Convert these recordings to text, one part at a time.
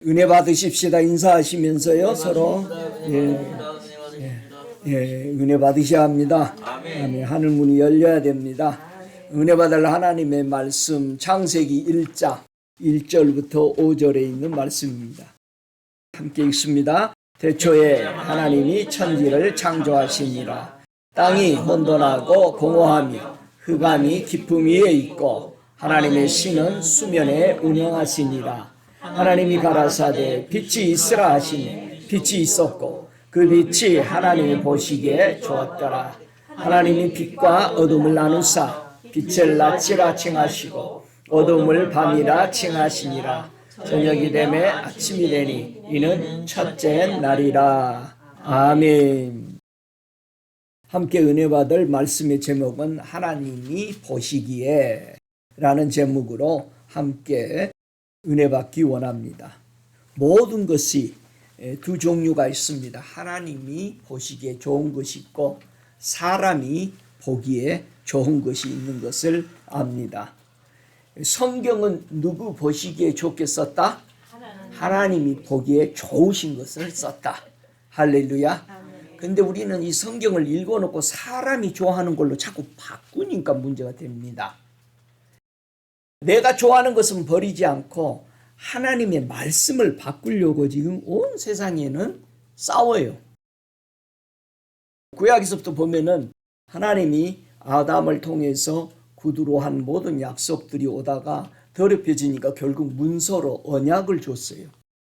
은혜 받으십시다. 인사하시면서요 서로 은혜 받으셔야 합니다. 아멘. 하늘 문이 열려야 됩니다. 은혜 받을 하나님의 말씀 창세기 1장 1절부터 5절에 있는 말씀입니다. 함께 읽습니다. 태초에 하나님이 천지를 창조하시니라. 땅이 혼돈하고 공허하며 흑암이 깊음 위에 있고 하나님의 신은 수면에 운행하시니라. 하나님이 가라사대 빛이 있으라 하시니 빛이 있었고 그 빛이 하나님이 보시기에 좋았더라. 하나님이 빛과 어둠을 나누사 빛을 낮이라 칭하시고 어둠을 밤이라 칭하시니라. 저녁이 되매 아침이 되니 이는 첫째 날이라. 아멘. 함께 은혜 받을 말씀의 제목은 하나님이 보시기에 라는 제목으로 함께 은혜 받기 원합니다. 모든 것이 두 종류가 있습니다. 하나님이 보시기에 좋은 것이 있고 사람이 보기에 좋은 것이 있는 것을 압니다. 성경은 누구 보시기에 좋게 썼다? 하나님이 보기에 좋으신 것을 썼다. 할렐루야. 근데 우리는 이 성경을 읽어놓고 사람이 좋아하는 걸로 자꾸 바꾸니까 문제가 됩니다. 내가 좋아하는 것은 버리지 않고 하나님의 말씀을 바꾸려고 지금 온 세상에는 싸워요. 구약에서부터 보면은 하나님이 아담을 통해서 구두로 한 모든 약속들이 오다가 더럽혀지니까 결국 문서로 언약을 줬어요.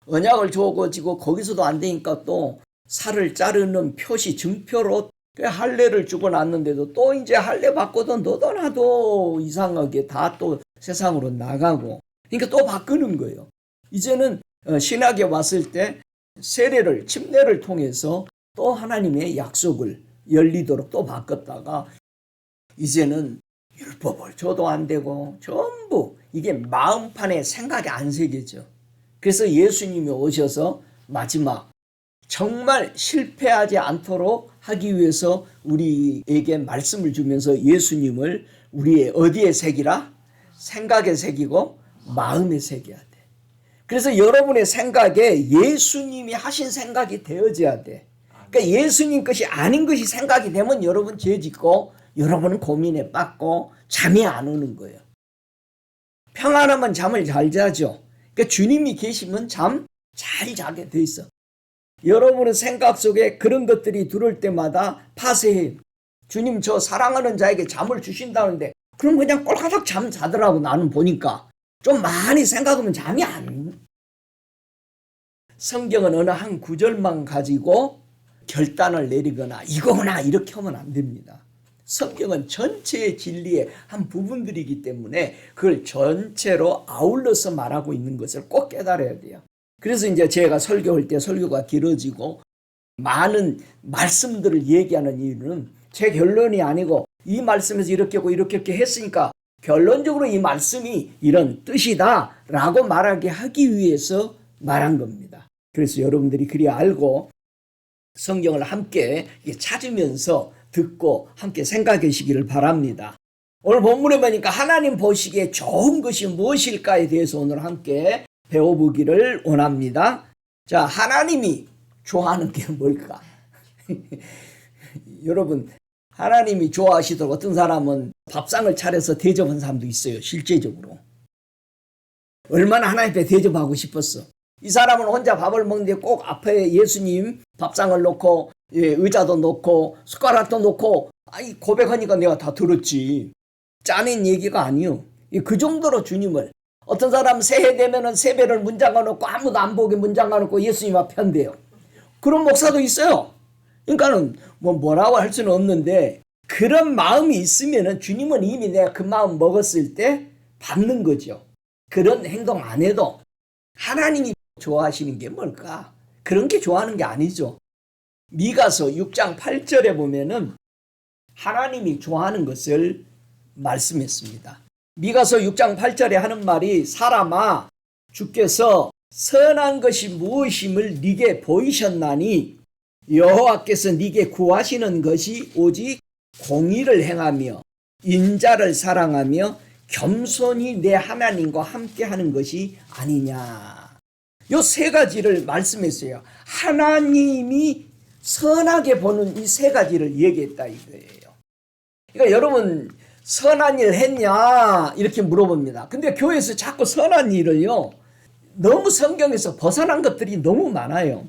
언약을 줘가지고 거기서도 안 되니까 또 살을 자르는 표시 증표로 할례를 주고 났는데도 또 이제 할례 받고도 너도 나도 이상하게 다 또 세상으로 나가고 그러니까 또 바꾸는 거예요. 이제는 신학에 왔을 때 세례를 침례를 통해서 또 하나님의 약속을 열리도록 또 바꿨다가 이제는 율법을 줘도 안 되고 전부 이게 마음판에 생각이 안 새겨져. 그래서 예수님이 오셔서 마지막 정말 실패하지 않도록 하기 위해서 우리에게 말씀을 주면서 예수님을 우리의 어디에 새기라? 생각에 새기고 마음에 새겨야 돼. 그래서 여러분의 생각에 예수님이 하신 생각이 되어져야 돼. 그러니까 예수님 것이 아닌 것이 생각이 되면 여러분 죄 짓고 여러분은 고민에 빠지고 잠이 안 오는 거예요. 평안하면 잠을 잘 자죠. 그러니까 주님이 계시면 잠 잘 자게 돼 있어. 여러분의 생각 속에 그런 것들이 들어올 때마다 파쇄해요. 주님 저 사랑하는 자에게 잠을 주신다는데 그럼 그냥 꼴깍 잠 자더라고. 나는 보니까 좀 많이 생각하면 잠이 안. 성경은 어느 한 구절만 가지고 결단을 내리거나 이거구나 이렇게 하면 안 됩니다. 성경은 전체의 진리의 한 부분들이기 때문에 그걸 전체로 아울러서 말하고 있는 것을 꼭 깨달아야 돼요. 그래서 이제 제가 설교할 때 설교가 길어지고 많은 말씀들을 얘기하는 이유는 제 결론이 아니고 이 말씀에서 이렇게 하고 이렇게 했으니까 결론적으로 이 말씀이 이런 뜻이다 라고 말하게 하기 위해서 말한 겁니다. 그래서 여러분들이 그리 알고 성경을 함께 찾으면서 듣고 함께 생각하시기를 바랍니다. 오늘 본문에 보니까 하나님 보시기에 좋은 것이 무엇일까에 대해서 오늘 함께 배워보기를 원합니다. 자, 하나님이 좋아하는 게 뭘까? 여러분, 하나님이 좋아하시도록 어떤 사람은 밥상을 차려서 대접한 사람도 있어요. 실제적으로. 얼마나 하나님 앞에 대접하고 싶었어. 이 사람은 혼자 밥을 먹는데 꼭 앞에 예수님 밥상을 놓고 의자도 놓고 숟가락도 놓고 고백하니까 내가 다 들었지. 짜낸 얘기가 아니요. 그 정도로 주님을 어떤 사람 새해 되면은 세배를 문 잠가 놓고 아무도 안 보게 문 잠가 놓고 예수님 앞에 한대요. 그런 목사도 있어요. 그러니까는 뭐라고 할 수는 없는데 그런 마음이 있으면은 주님은 이미 내가 그 마음 먹었을 때 받는 거죠. 그런 행동 안 해도 하나님이 좋아하시는 게 뭘까? 그런 게 좋아하는 게 아니죠. 미가서 6장 8절에 보면은 하나님이 좋아하는 것을 말씀했습니다. 미가서 6장 8절에 하는 말이 사람아 주께서 선한 것이 무엇임을 네게 보이셨나니 여호와께서 네게 구하시는 것이 오직 공의를 행하며 인자를 사랑하며 겸손히 내 하나님과 함께하는 것이 아니냐. 요 세 가지를 말씀했어요. 하나님이 선하게 보는 이 세 가지를 얘기했다 이거예요. 그러니까 여러분 선한 일 했냐 이렇게 물어봅니다. 근데 교회에서 자꾸 선한 일을요, 너무 성경에서 벗어난 것들이 너무 많아요.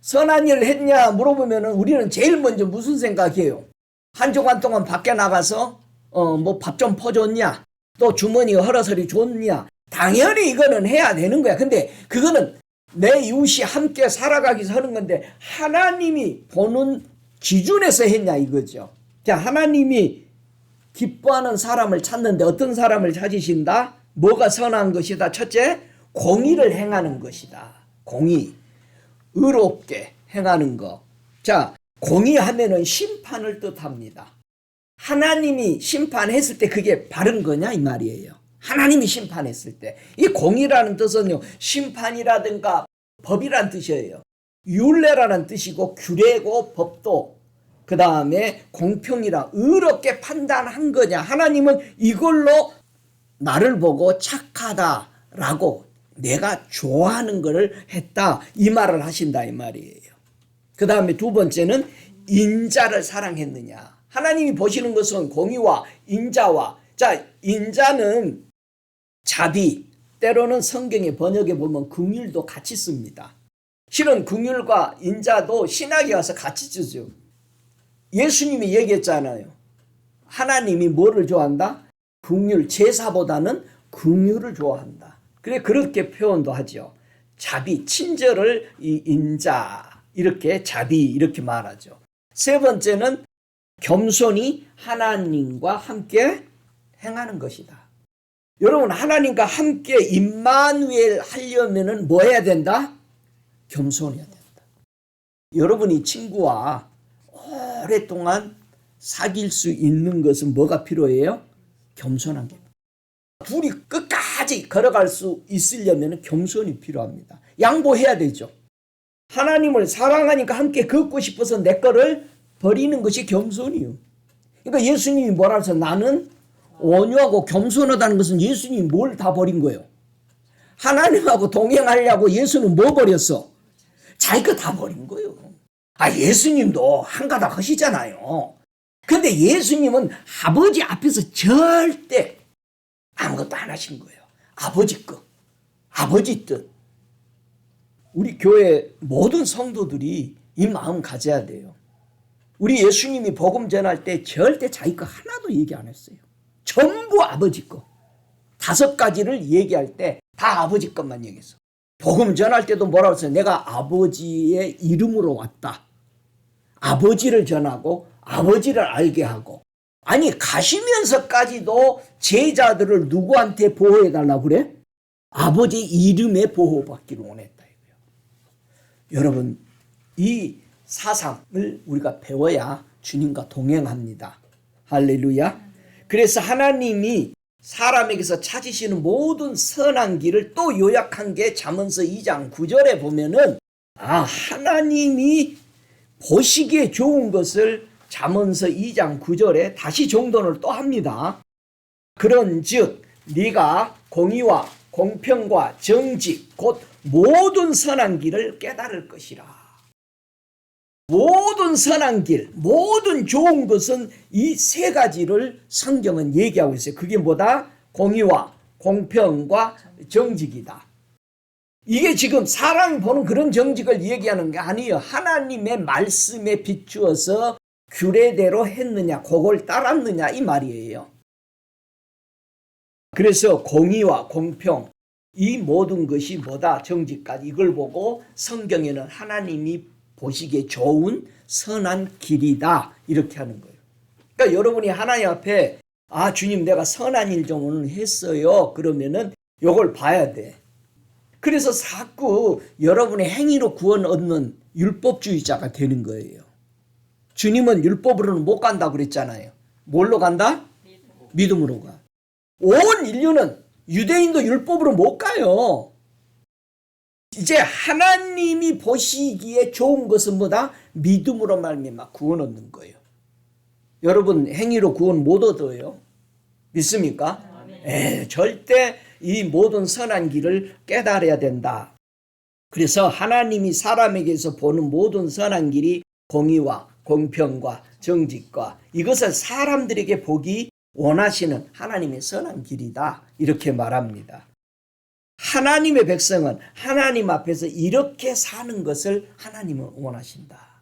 선한 일 했냐 물어보면 우리는 제일 먼저 무슨 생각이에요? 한 주간 동안 밖에 나가서 뭐 밥 좀 퍼줬냐, 또 주머니 허러서리 줬냐. 당연히 이거는 해야 되는 거야. 근데 그거는 내 이웃이 함께 살아가기 위해서 하는 건데 하나님이 보는 기준에서 했냐 이거죠. 자, 하나님이 기뻐하는 사람을 찾는데 어떤 사람을 찾으신다? 뭐가 선한 것이다? 첫째, 공의를 행하는 것이다. 공의. 의롭게 행하는 거. 자, 공의하면은 심판을 뜻합니다. 하나님이 심판했을 때 그게 바른 거냐 이 말이에요. 하나님이 심판했을 때. 이 공의라는 뜻은요, 심판이라든가 법이란 뜻이에요. 율례라는 뜻이고 규례고 법도, 그 다음에 공평이라 의롭게 판단한 거냐. 하나님은 이걸로 나를 보고 착하다라고 내가 좋아하는 것을 했다 이 말을 하신다 이 말이에요. 그 다음에 두 번째는 인자를 사랑했느냐. 하나님이 보시는 것은 공의와 인자와, 자, 인자는 자비, 때로는 성경의 번역에 보면 긍휼도 같이 씁니다. 실은 긍휼과 인자도 신학에 와서 같이 쓰죠. 예수님이 얘기했잖아요. 하나님이 뭐를 좋아한다? 긍휼, 제사보다는 긍휼을 좋아한다. 그래, 그렇게 표현도 하죠. 자비, 친절을 이 인자, 이렇게 자비 이렇게 말하죠. 세 번째는 겸손히 하나님과 함께 행하는 것이다. 여러분, 하나님과 함께 임마누엘 하려면은 뭐 해야 된다? 겸손해야 된다. 여러분이 친구와 오랫동안 사귈 수 있는 것은 뭐가 필요해요? 겸손한 게. 둘이 끝까지 걸어갈 수 있으려면 겸손이 필요합니다. 양보해야 되죠. 하나님을 사랑하니까 함께 걷고 싶어서 내 거를 버리는 것이 겸손이요. 그러니까 예수님이 뭐라 해서 나는 온유하고 겸손하다는 것은 예수님이 뭘 다 버린 거예요? 하나님하고 동행하려고 예수는 뭐 버렸어? 자기 거 다 버린 거예요. 예수님도 한가닥 하시잖아요. 근데 예수님은 아버지 앞에서 절대 아무것도 안 하신 거예요. 아버지 거, 아버지 뜻. 우리 교회 모든 성도들이 이 마음 가져야 돼요. 우리 예수님이 복음 전할 때 절대 자기 거 하나도 얘기 안 했어요. 전부 아버지 거. 5가지를 얘기할 때 다 아버지 것만 얘기했어. 복음 전할 때도 뭐라고 했어요? 내가 아버지의 이름으로 왔다. 아버지를 전하고 아버지를 알게 하고. 아니, 가시면서까지도 제자들을 누구한테 보호해달라고 그래? 아버지 이름에 보호받기를 원했다 이거예요. 여러분, 이 사상을 우리가 배워야 주님과 동행합니다. 할렐루야. 그래서 하나님이 사람에게서 찾으시는 모든 선한 길을 또 요약한 게 잠언서 2장 9절에 보면은, 하나님이 보시기에 좋은 것을 잠언서 2장 9절에 다시 정돈을 또 합니다. 그런즉 네가 공의와 공평과 정직 곧 모든 선한 길을 깨달을 것이라. 모든 선한 길, 모든 좋은 것은 이 세 가지를 성경은 얘기하고 있어요. 그게 뭐다? 공의와 공평과 정직이다. 이게 지금 사람이 보는 그런 정직을 얘기하는 게 아니에요. 하나님의 말씀에 비추어서 규례대로 했느냐, 그걸 따랐느냐 이 말이에요. 그래서 공의와 공평, 이 모든 것이 뭐다? 정직까지. 이걸 보고 성경에는 하나님이 보시기에 좋은 선한 길이다 이렇게 하는 거예요. 그러니까 여러분이 하나님 앞에 주님 내가 선한 일 좀 오늘 했어요. 그러면은 요걸 봐야 돼. 그래서 자꾸 여러분의 행위로 구원 얻는 율법주의자가 되는 거예요. 주님은 율법으로는 못 간다고 그랬잖아요. 뭘로 간다? 믿음으로 가. 온 인류는 유대인도 율법으로 못 가요. 이제 하나님이 보시기에 좋은 것은 뭐다? 믿음으로 말미암아 구원 얻는 거예요. 여러분 행위로 구원 못 얻어요. 믿습니까? 절대 이 모든 선한 길을 깨달아야 된다. 그래서 하나님이 사람에게서 보는 모든 선한 길이 공의와 공평과 정직과 이것을 사람들에게 보기 원하시는 하나님의 선한 길이다. 이렇게 말합니다. 하나님의 백성은 하나님 앞에서 이렇게 사는 것을 하나님은 원하신다.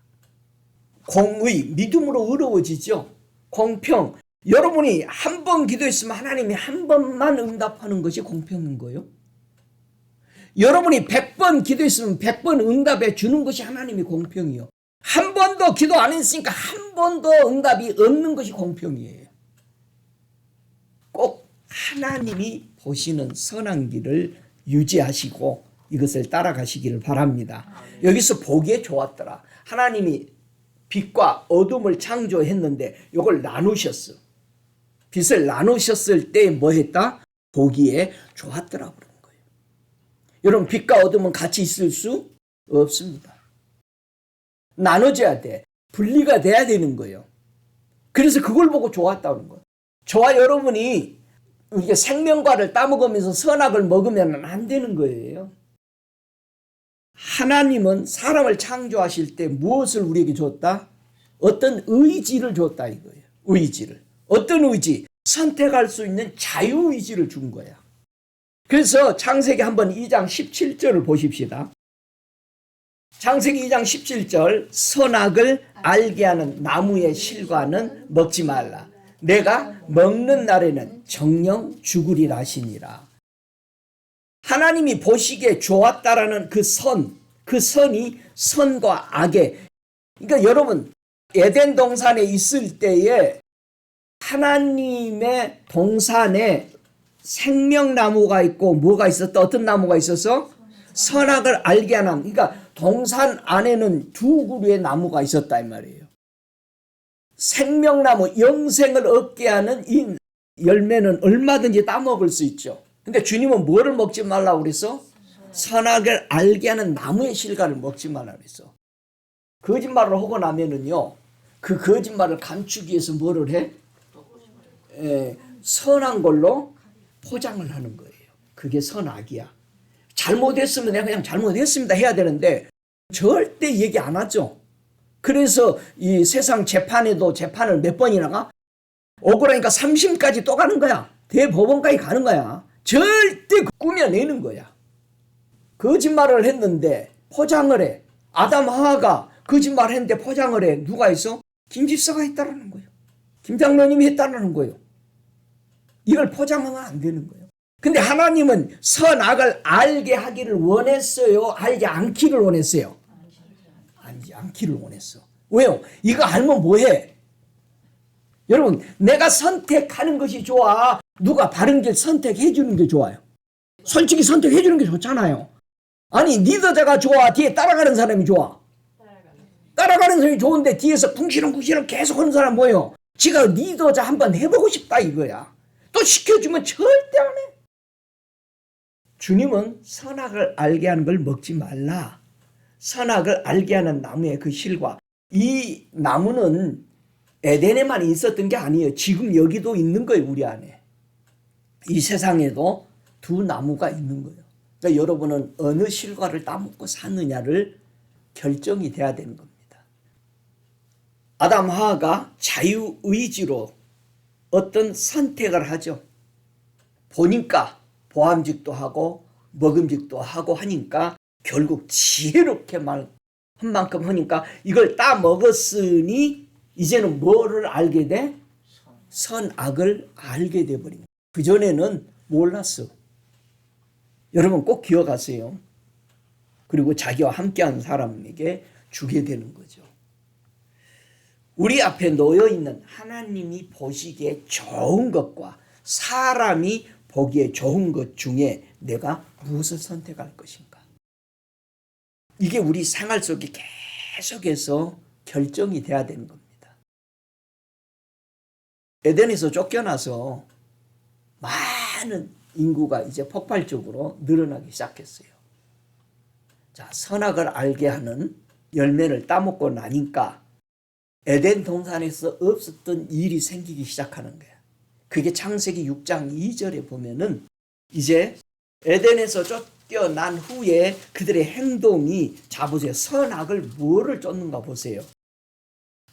공의, 믿음으로 의로워지죠. 공평, 여러분이 한 번 기도했으면 하나님이 한 번만 응답하는 것이 공평한 거예요. 여러분이 100번 기도했으면 100번 응답해 주는 것이 하나님이 공평이요. 한 번도 기도 안 했으니까 한 번도 응답이 없는 것이 공평이에요. 꼭 하나님이 보시는 선한 길을 유지하시고 이것을 따라가시기를 바랍니다. 여기서 보기에 좋았더라. 하나님이 빛과 어둠을 창조했는데 이걸 나누셨어. 빛을 나누셨을 때 뭐 했다? 보기에 좋았더라 그런 거예요. 여러분, 빛과 어둠은 같이 있을 수 없습니다. 나눠져야 돼. 분리가 돼야 되는 거예요. 그래서 그걸 보고 좋았다는 거예요. 저와 여러분이 이게 생명과를 따먹으면서 선악을 먹으면 안 되는 거예요. 하나님은 사람을 창조하실 때 무엇을 우리에게 줬다? 어떤 의지를 줬다 이거예요. 의지를. 어떤 의지? 선택할 수 있는 자유의지를 준 거야. 그래서 창세기 한번 2장 17절을 보십시다. 창세기 2장 17절 선악을 알게 하는 나무의 실과는 먹지 말라. 내가 먹는 날에는 정녕 죽으리라 하시니라. 하나님이 보시기에 좋았다라는 그 선이 선과 악의, 그러니까 여러분 에덴 동산에 있을 때에 하나님의 동산에 생명나무가 있고 뭐가 있었다? 어떤 나무가 있어서? 선악을 알게 하는, 그러니까 동산 안에는 두 그루의 나무가 있었다 이 말이에요. 생명나무, 영생을 얻게 하는 이 열매는 얼마든지 따먹을 수 있죠. 근데 주님은 뭐를 먹지 말라고 그랬어? 선악을 알게 하는 나무의 실과를 먹지 말라고 그랬어. 거짓말을 하고 나면은요, 그 거짓말을 감추기 위해서 뭐를 해? 선한 걸로 포장을 하는 거예요. 그게 선악이야. 잘못했으면 내가 그냥 잘못했습니다 해야 되는데 절대 얘기 안 하죠. 그래서 이 세상 재판에도 재판을 몇 번이나 가? 억울하니까 3심까지 또 가는 거야. 대법원까지 가는 거야. 절대 꾸며내는 거야. 거짓말을 했는데 포장을 해. 아담 하와가 거짓말을 했는데 포장을 해. 누가 했어? 김집사가 했다라는 거예요. 김장로님이 했다라는 거예요. 이걸 포장하면 안 되는 거예요. 근데 하나님은 선악을 알게 하기를 원했어요? 알지 않기를 원했어요? 알지 않기를 원했어. 왜요? 이거 알면 뭐해? 여러분, 내가 선택하는 것이 좋아? 누가 바른 길 선택해 주는 게 좋아요? 솔직히 선택해 주는 게 좋잖아요. 아니, 리더자가 좋아? 뒤에 따라가는 사람이 좋아? 따라가는 사람이 좋은데 뒤에서 궁시렁궁시렁 계속 하는 사람 뭐예요? 지가 리더자 한번 해보고 싶다 이거야. 또 시켜주면 절대 안 해. 주님은 선악을 알게 하는 걸 먹지 말라. 선악을 알게 하는 나무의 그 실과, 이 나무는 에덴에만 있었던 게 아니에요. 지금 여기도 있는 거예요. 우리 안에. 이 세상에도 두 나무가 있는 거예요. 그러니까 여러분은 어느 실과를 따먹고 사느냐를 결정이 돼야 되는 겁니다. 아담 하와가 자유의지로 어떤 선택을 하죠. 보니까 보암직도 하고 먹음직도 하고 하니까 결국 지혜롭게 한 만큼 하니까 이걸 따 먹었으니 이제는 뭐를 알게 돼? 선악을 알게 돼버린 거예요. 그전에는 몰랐어. 여러분 꼭 기억하세요. 그리고 자기와 함께하는 사람에게 주게 되는 거죠. 우리 앞에 놓여있는 하나님이 보시기에 좋은 것과 사람이 보기에 좋은 것 중에 내가 무엇을 선택할 것인가? 이게 우리 생활 속에 계속해서 결정이 돼야 되는 겁니다. 에덴에서 쫓겨나서 많은 인구가 이제 폭발적으로 늘어나기 시작했어요. 자, 선악을 알게 하는 열매를 따먹고 나니까 에덴 동산에서 없었던 일이 생기기 시작하는 거야. 그게 창세기 6장 2절에 보면은 이제 에덴에서 쫓겨난 후에 그들의 행동이, 자 보세요. 선악을 뭐를 쫓는가 보세요.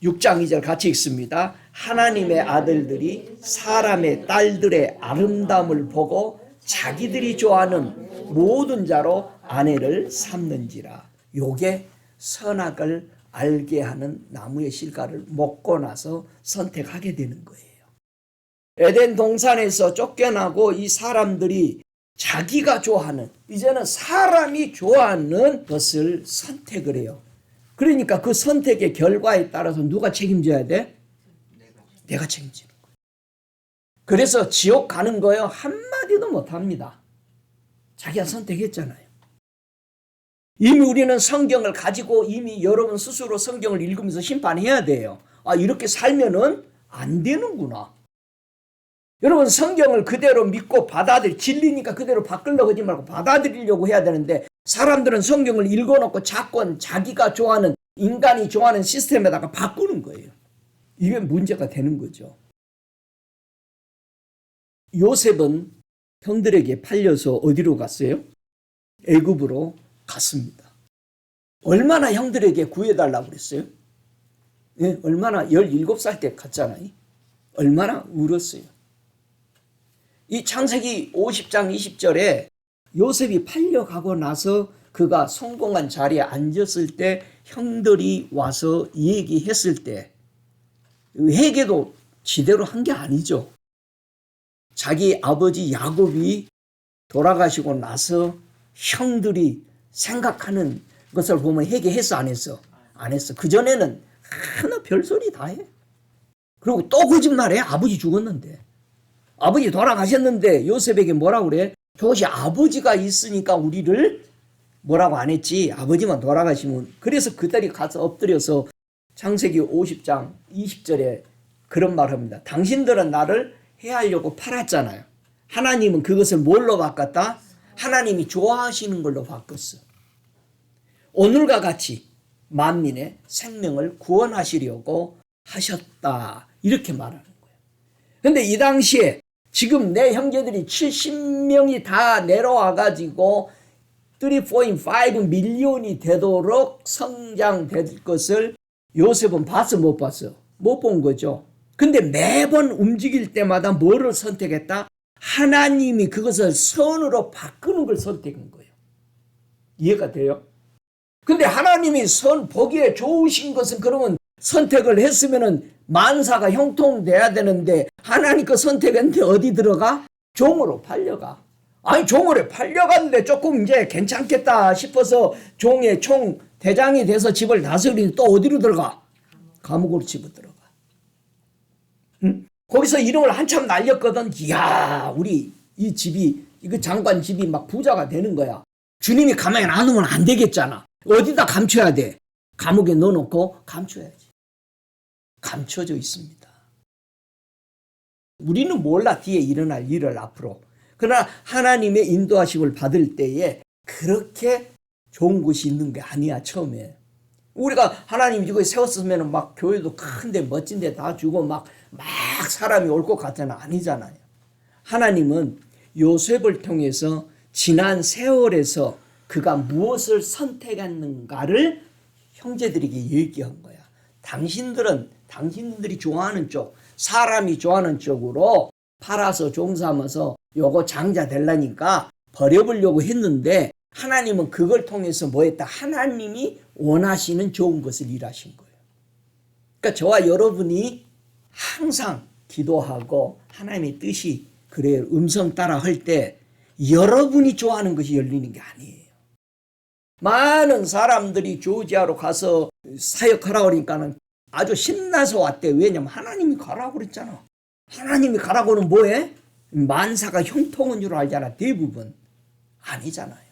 6장 2절 같이 읽습니다. 하나님의 아들들이 사람의 딸들의 아름다움을 보고 자기들이 좋아하는 모든 자로 아내를 삼는지라. 요게 선악을 알게 하는 나무의 실과를 먹고 나서 선택하게 되는 거예요. 에덴 동산에서 쫓겨나고 이 사람들이 자기가 좋아하는, 이제는 사람이 좋아하는 것을 선택을 해요. 그러니까 그 선택의 결과에 따라서 누가 책임져야 돼? 내가 책임지는 거예요. 그래서 지옥 가는 거요 한마디도 못합니다. 자기가 선택했잖아요. 이미 우리는 성경을 가지고 이미 여러분 스스로 성경을 읽으면서 심판해야 돼요. 아, 이렇게 살면은 안 되는구나. 여러분 성경을 그대로 믿고 진리니까 그대로 바꾸려고 하지 말고 받아들이려고 해야 되는데, 사람들은 성경을 읽어놓고 자꾸 자기가 좋아하는, 인간이 좋아하는 시스템에다가 바꾸는 거예요. 이게 문제가 되는 거죠. 요셉은 형들에게 팔려서 어디로 갔어요? 애굽으로 갔습니다. 얼마나 형들에게 구해달라고 그랬어요? 예, 얼마나 17살 때 갔잖아요. 얼마나 울었어요. 이 창세기 50장 20절에 요셉이 팔려가고 나서 그가 성공한 자리에 앉았을 때 형들이 와서 얘기했을 때 회개도 지대로 한 게 아니죠. 자기 아버지 야곱이 돌아가시고 나서 형들이 생각하는 것을 보면 회개했어 안 했어? 안 했어. 그전에는 하나 별소리 다 해. 그리고 또 거짓말해. 아버지 죽었는데. 아버지 돌아가셨는데 요셉에게 뭐라고 그래? 저것이 아버지가 있으니까 우리를 뭐라고 안 했지. 아버지만 돌아가시면. 그래서 그들이 가서 엎드려서 창세기 50장 20절에 그런 말을 합니다. 당신들은 나를 해하려고 팔았잖아요. 하나님은 그것을 뭘로 바꿨다? 하나님이 좋아하시는 걸로 바꿨어. 오늘과 같이 만민의 생명을 구원하시려고 하셨다. 이렇게 말하는 거예요. 그런데 이 당시에 지금 내 형제들이 70명이 다 내려와가지고 3.5 밀리언이 되도록 성장될 것을 요셉은 봤어, 못 봤어? 못 본 거죠. 근데 매번 움직일 때마다 뭐를 선택했다? 하나님이 그것을 선으로 바꾸는 걸 선택한 거예요. 이해가 돼요? 근데 하나님이 보기에 좋으신 것은 그러면 선택을 했으면은 만사가 형통돼야 되는데 하나님 그 선택했는데 어디 들어가? 종으로 팔려가. 아니 종으로 팔려갔는데 조금 이제 괜찮겠다 싶어서 종의 총 대장이 돼서 집을 다스리는데 또 어디로 들어가? 감옥으로 집어 들어가. 응? 거기서 이름을 한참 날렸거든. 이야, 우리 이 집이, 이거 장관 집이 막 부자가 되는 거야. 주님이 가만히 놔두면 안 되겠잖아. 어디다 감춰야 돼? 감옥에 넣어놓고 감춰야지. 감춰져 있습니다. 우리는 몰라 뒤에 일어날 일을 앞으로. 그러나 하나님의 인도하심을 받을 때에 그렇게 좋은 곳이 있는 게 아니야. 처음에 우리가 하나님이 이거 세웠으면 막 교회도 큰데 멋진데 다 주고 막 사람이 올 것 같잖아. 아니잖아요. 하나님은 요셉을 통해서 지난 세월에서 그가 무엇을 선택했는가를 형제들에게 얘기한 거야. 당신들이 좋아하는 쪽, 사람이 좋아하는 쪽으로 팔아서 종삼아서 요거 장자 되려니까 버려보려고 했는데 하나님은 그걸 통해서 뭐 했다? 하나님이 원하시는 좋은 것을 일하신 거예요. 그러니까 저와 여러분이 항상 기도하고 하나님의 뜻이 그래요. 음성 따라 할 때 여러분이 좋아하는 것이 열리는 게 아니에요. 많은 사람들이 조지아로 가서 사역하라고 그러니까는 아주 신나서 왔대. 왜냐면 하나님이 가라고 그랬잖아. 하나님이 가라고는 뭐해? 만사가 형통한 줄 알잖아. 대부분. 아니잖아요.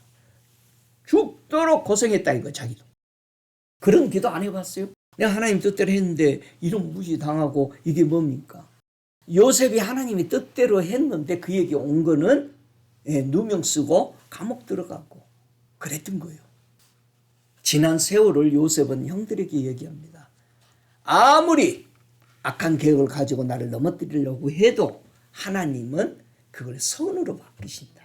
죽도록 고생했다 이거 자기도. 그런 기도 안 해봤어요? 내가 하나님 뜻대로 했는데 이런 무시당하고 이게 뭡니까? 요셉이 하나님이 뜻대로 했는데 그에게 온 거는 누명 쓰고 감옥 들어가고 그랬던 거예요. 지난 세월을 요셉은 형들에게 얘기합니다. 아무리 악한 계획을 가지고 나를 넘어뜨리려고 해도 하나님은 그걸 선으로 바꾸신다.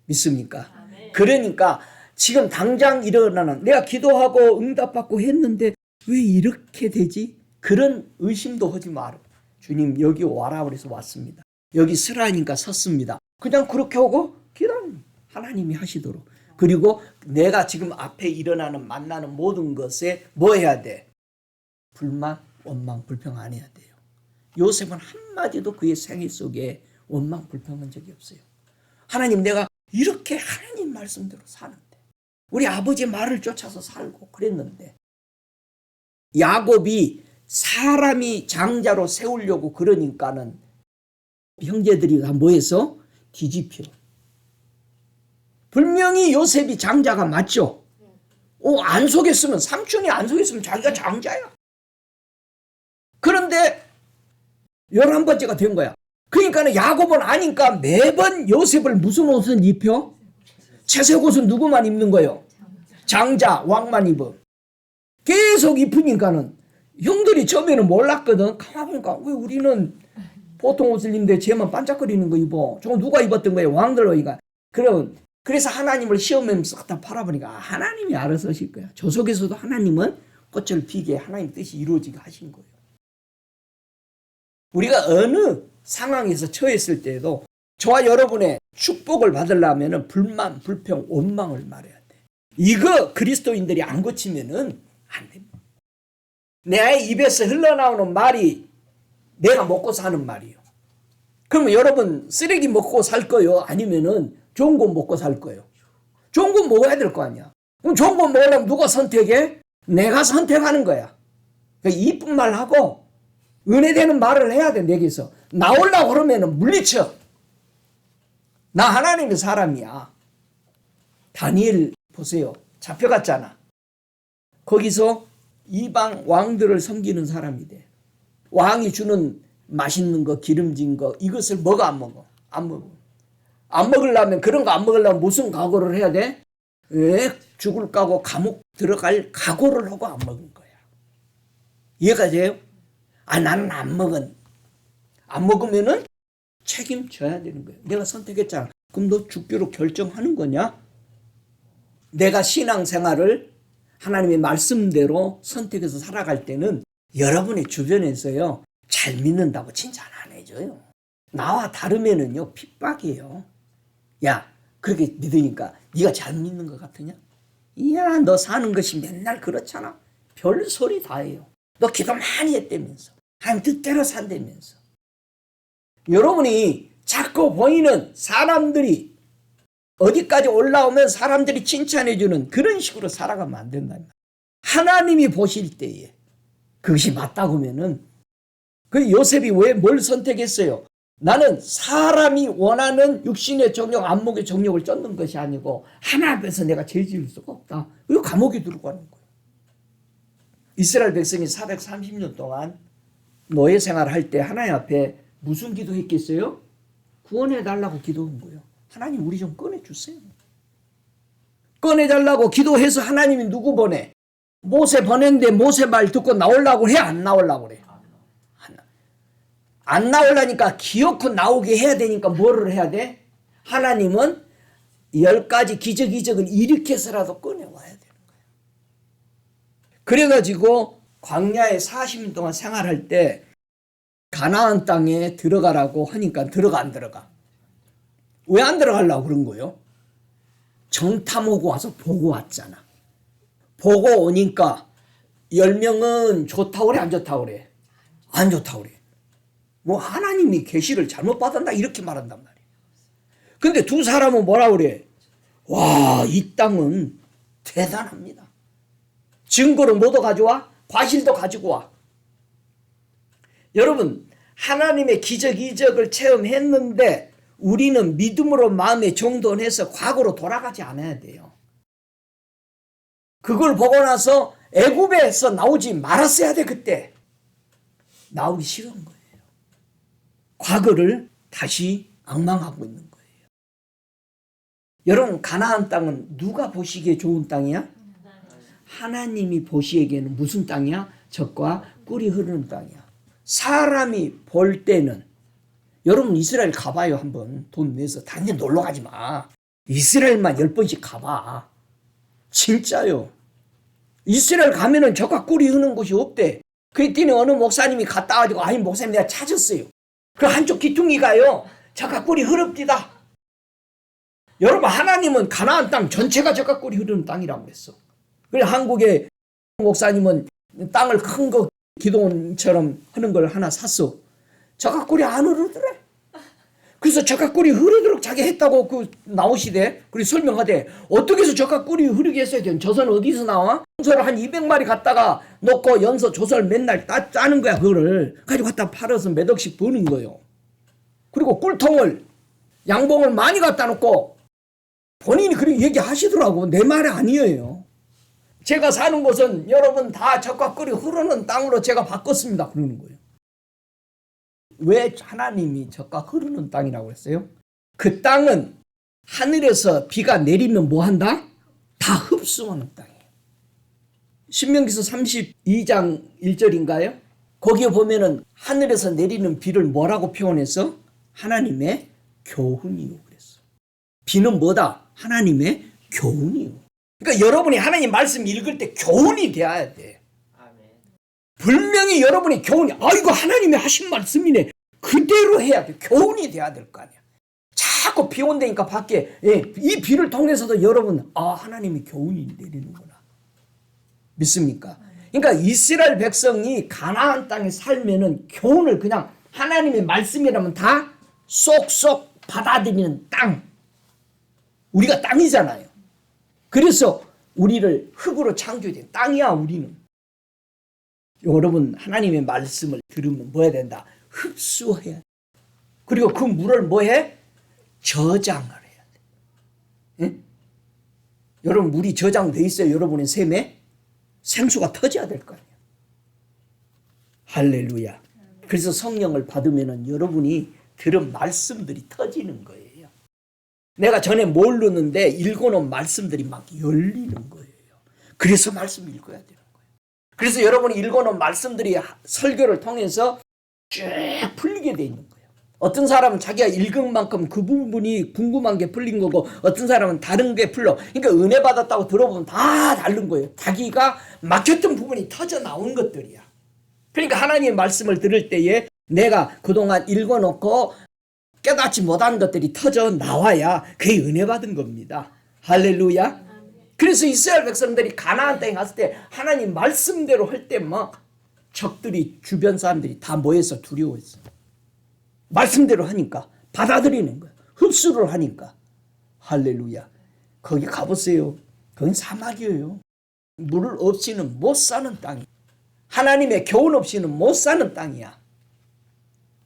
믿습니까? 그러니까 지금 당장 일어나는 내가 기도하고 응답받고 했는데 왜 이렇게 되지? 그런 의심도 하지 마라. 주님 여기 와라 그래서 왔습니다. 여기 서라니까 섰습니다. 그냥 그렇게 하고 기도는 하나님이 하시도록. 그리고 내가 지금 앞에 일어나는 만나는 모든 것에 뭐 해야 돼? 불만, 원망, 불평 안 해야 돼요. 요셉은 한마디도 그의 생애 속에 원망, 불평한 적이 없어요. 하나님 내가 이렇게 하나님 말씀대로 사는데 우리 아버지 말을 쫓아서 살고 그랬는데 야곱이 사람이 장자로 세우려고 그러니까는 형제들이 뭐해서 뒤집혀. 분명히 요셉이 장자가 맞죠. 안 속였으면 삼촌이 안 속였으면 자기가 장자야. 그런데 11번째가 된 거야. 그러니까 야곱은 아니까 매번 요셉을 무슨 옷을 입혀? 채색 옷은 누구만 입는 거예요? 장자, 왕만 입어. 계속 입으니까는 형들이 처음에는 몰랐거든. 가만 보니까 왜 우리는 보통 옷을 입는데 쟤만 반짝거리는 거 입어. 저거 누가 입었던 거예요? 왕들로 이가. 그래서 하나님을 시험하면서 갖다 팔아보니까 하나님이 알아서 하실 거야. 저 속에서도 하나님은 꽃을 피게 하나님 뜻이 이루어지게 하신 거예요. 우리가 어느 상황에서 처했을 때에도 저와 여러분의 축복을 받으려면 불만, 불평, 원망을 말해야 돼. 이거 그리스도인들이 안 고치면은 안 됩니다. 내 입에서 흘러나오는 말이 내가 먹고 사는 말이에요. 그러면 여러분 쓰레기 먹고 살 거요? 아니면은 좋은 거 먹고 살 거예요? 좋은 거 먹어야 될 거 아니야. 그럼 좋은 거 먹으려면 누가 선택해? 내가 선택하는 거야. 그러니까 이쁜 말 하고 은혜되는 말을 해야 돼. 내게서 나오려고 그러면 물리쳐. 나 하나님의 사람이야. 다니엘 보세요. 잡혀갔잖아. 거기서 이방 왕들을 섬기는 사람이 돼. 왕이 주는 맛있는 거, 기름진 거 이것을 먹어 안 먹어? 안 먹어. 안 먹으려면 그런 거 안 먹으려면 무슨 각오를 해야 돼? 왜 죽을 까고 감옥 들어갈 각오를 하고 안 먹은 거야. 이해가 돼요? 나는 안 먹은. 안 먹으면은 책임져야 되는 거예요. 내가 선택했잖아. 그럼 너 죽기로 결정하는 거냐? 내가 신앙생활을 하나님의 말씀대로 선택해서 살아갈 때는 여러분의 주변에서요 잘 믿는다고 칭찬 안 해줘요. 나와 다르면은요 핍박이에요. 야 그렇게 믿으니까 네가 잘 믿는 것 같으냐? 이야 너 사는 것이 맨날 그렇잖아. 별 소리 다 해요. 너 기도 많이 했다면서 하나님 뜻대로 산다면서. 여러분이 자꾸 보이는 사람들이 어디까지 올라오면 사람들이 칭찬해주는 그런 식으로 살아가면 안 된다. 하나님이 보실 때에 그것이 맞다고 하면은 그 요셉이 왜 뭘 선택했어요? 나는 사람이 원하는 육신의 정욕, 안목의 정욕을 쫓는 것이 아니고 하나님 앞에서 내가 죄 지을 수가 없다. 그리고 감옥에 들어가는 거예요. 이스라엘 백성이 430년 동안 노예 생활할 때 하나님 앞에 무슨 기도했겠어요? 구원해달라고 기도한 거예요. 하나님 우리 좀 꺼내주세요. 꺼내달라고 기도해서 하나님이 누구 보내? 모세 보냈는데 모세 말 듣고 나오려고 해? 안 나오려고 그래? 안 나오려니까 기어코 나오게 해야 되니까 뭐를 해야 돼? 하나님은 10가지 기적을 일으켜서라도 꺼내와야 되는 거예요. 그래가지고 광야에 40년 동안 생활할 때 가나안 땅에 들어가라고 하니까 들어가 안 들어가? 왜 안 들어가려고 그런 거예요? 정탐 오고 와서 보고 왔잖아. 보고 오니까 10명은 좋다고 그래 안 좋다고 그래? 안 좋다고 그래. 뭐 하나님이 계시를 잘못 받았나 이렇게 말한단 말이에요. 근데 두 사람은 뭐라 그래? 와, 이 땅은 대단합니다. 증거를 모두 가져와? 과실도 가지고 와. 여러분 하나님의 이적을 체험했는데 우리는 믿음으로 마음에 정돈해서 과거로 돌아가지 않아야 돼요. 그걸 보고 나서 애굽에서 나오지 말았어야 돼. 그때 나오기 싫은 거예요. 과거를 다시 앙망하고 있는 거예요. 여러분 가나안 땅은 누가 보시기에 좋은 땅이야? 하나님이 보시기에는 무슨 땅이야? 젖과 꿀이 흐르는 땅이야. 사람이 볼 때는 여러분 이스라엘 가봐요. 한번 돈 내서 단지 놀러 가지 마. 이스라엘만 10번씩 가봐. 진짜요. 이스라엘 가면은 젖과 꿀이 흐르는 곳이 없대. 그랬더니 어느 목사님이 갔다 가지고 아니 목사님 내가 찾았어요. 그 한쪽 기퉁이가요 젖과 꿀이 흐릅니다. 여러분 하나님은 가나안 땅 전체가 젖과 꿀이 흐르는 땅이라고 그랬어. 그래서 한국의 목사님은 땅을 큰 거 기도원처럼 하는 걸 하나 샀어. 젖과 꿀이 안 흐르더래. 그래서 젖과 꿀이 흐르도록 자기 했다고 그 나오시대. 그리고 설명하대. 어떻게 해서 젖과 꿀이 흐르게 했어야 돼? 젖은 어디서 나와? 연소를 한 200마리 갖다가 넣고 연소 조설 맨날 짜는 거야. 그거를 가지고 갖다 팔아서 몇 억씩 버는 거예요. 그리고 꿀통을 양봉을 많이 갖다 놓고 본인이 그렇게 얘기하시더라고. 내 말이 아니에요. 제가 사는 곳은 여러분 다 젖과 꿀이 흐르는 땅으로 제가 바꿨습니다. 그러는 거예요. 왜 하나님이 젖과 흐르는 땅이라고 했어요? 그 땅은 하늘에서 비가 내리면 뭐 한다? 다 흡수하는 땅이에요. 신명기서 32장 1절인가요? 거기에 보면은 하늘에서 내리는 비를 뭐라고 표현해서? 하나님의 교훈이요 그랬어. 비는 뭐다? 하나님의 교훈이요. 그러니까 여러분이 하나님 말씀 읽을 때 교훈이 돼야 돼. 분명히 여러분이 교훈이 이거 하나님이 하신 말씀이네. 그대로 해야 돼. 교훈이 돼야 될 거 아니야. 자꾸 비 온다니까 밖에 이 비를 통해서도 여러분 하나님이 교훈이 내리는구나. 믿습니까? 그러니까 이스라엘 백성이 가나안 땅에 살면은 교훈을 그냥 하나님의 말씀이라면 다 쏙쏙 받아들이는 땅. 우리가 땅이잖아요. 그래서 우리를 흙으로 창조된 땅이야 우리는. 여러분 하나님의 말씀을 들으면 뭐 해야 된다? 흡수해야 돼. 그리고 그 물을 뭐 해? 저장을 해야 돼. 응? 여러분 물이 저장돼 있어요. 여러분의 샘에 생수가 터져야 될 거 아니에요. 할렐루야. 그래서 성령을 받으면 여러분이 들은 말씀들이 터지는 거예요. 내가 전에 모르는데 읽어놓은 말씀들이 막 열리는 거예요. 그래서 말씀 읽어야 돼요. 그래서 여러분이 읽어놓은 말씀들이 설교를 통해서 쭉 풀리게 돼 있는 거예요. 어떤 사람은 자기가 읽은 만큼 그 부분이 궁금한 게 풀린 거고 어떤 사람은 다른 게 풀려. 그러니까 은혜 받았다고 들어보면 다 다른 거예요. 자기가 막혔던 부분이 터져 나온 것들이야. 그러니까 하나님의 말씀을 들을 때에 내가 그동안 읽어놓고 깨닫지 못한 것들이 터져 나와야 그게 은혜 받은 겁니다. 할렐루야. 그래서 이스라엘 백성들이 가나안 땅에 갔을 때 하나님 말씀대로 할 때 막 적들이 주변 사람들이 다 모여서 두려워했어. 말씀대로 하니까 받아들이는 거야. 흡수를 하니까. 할렐루야. 거기 가보세요. 거긴 사막이에요. 물 없이는 못 사는 땅이야. 하나님의 교훈 없이는 못 사는 땅이야.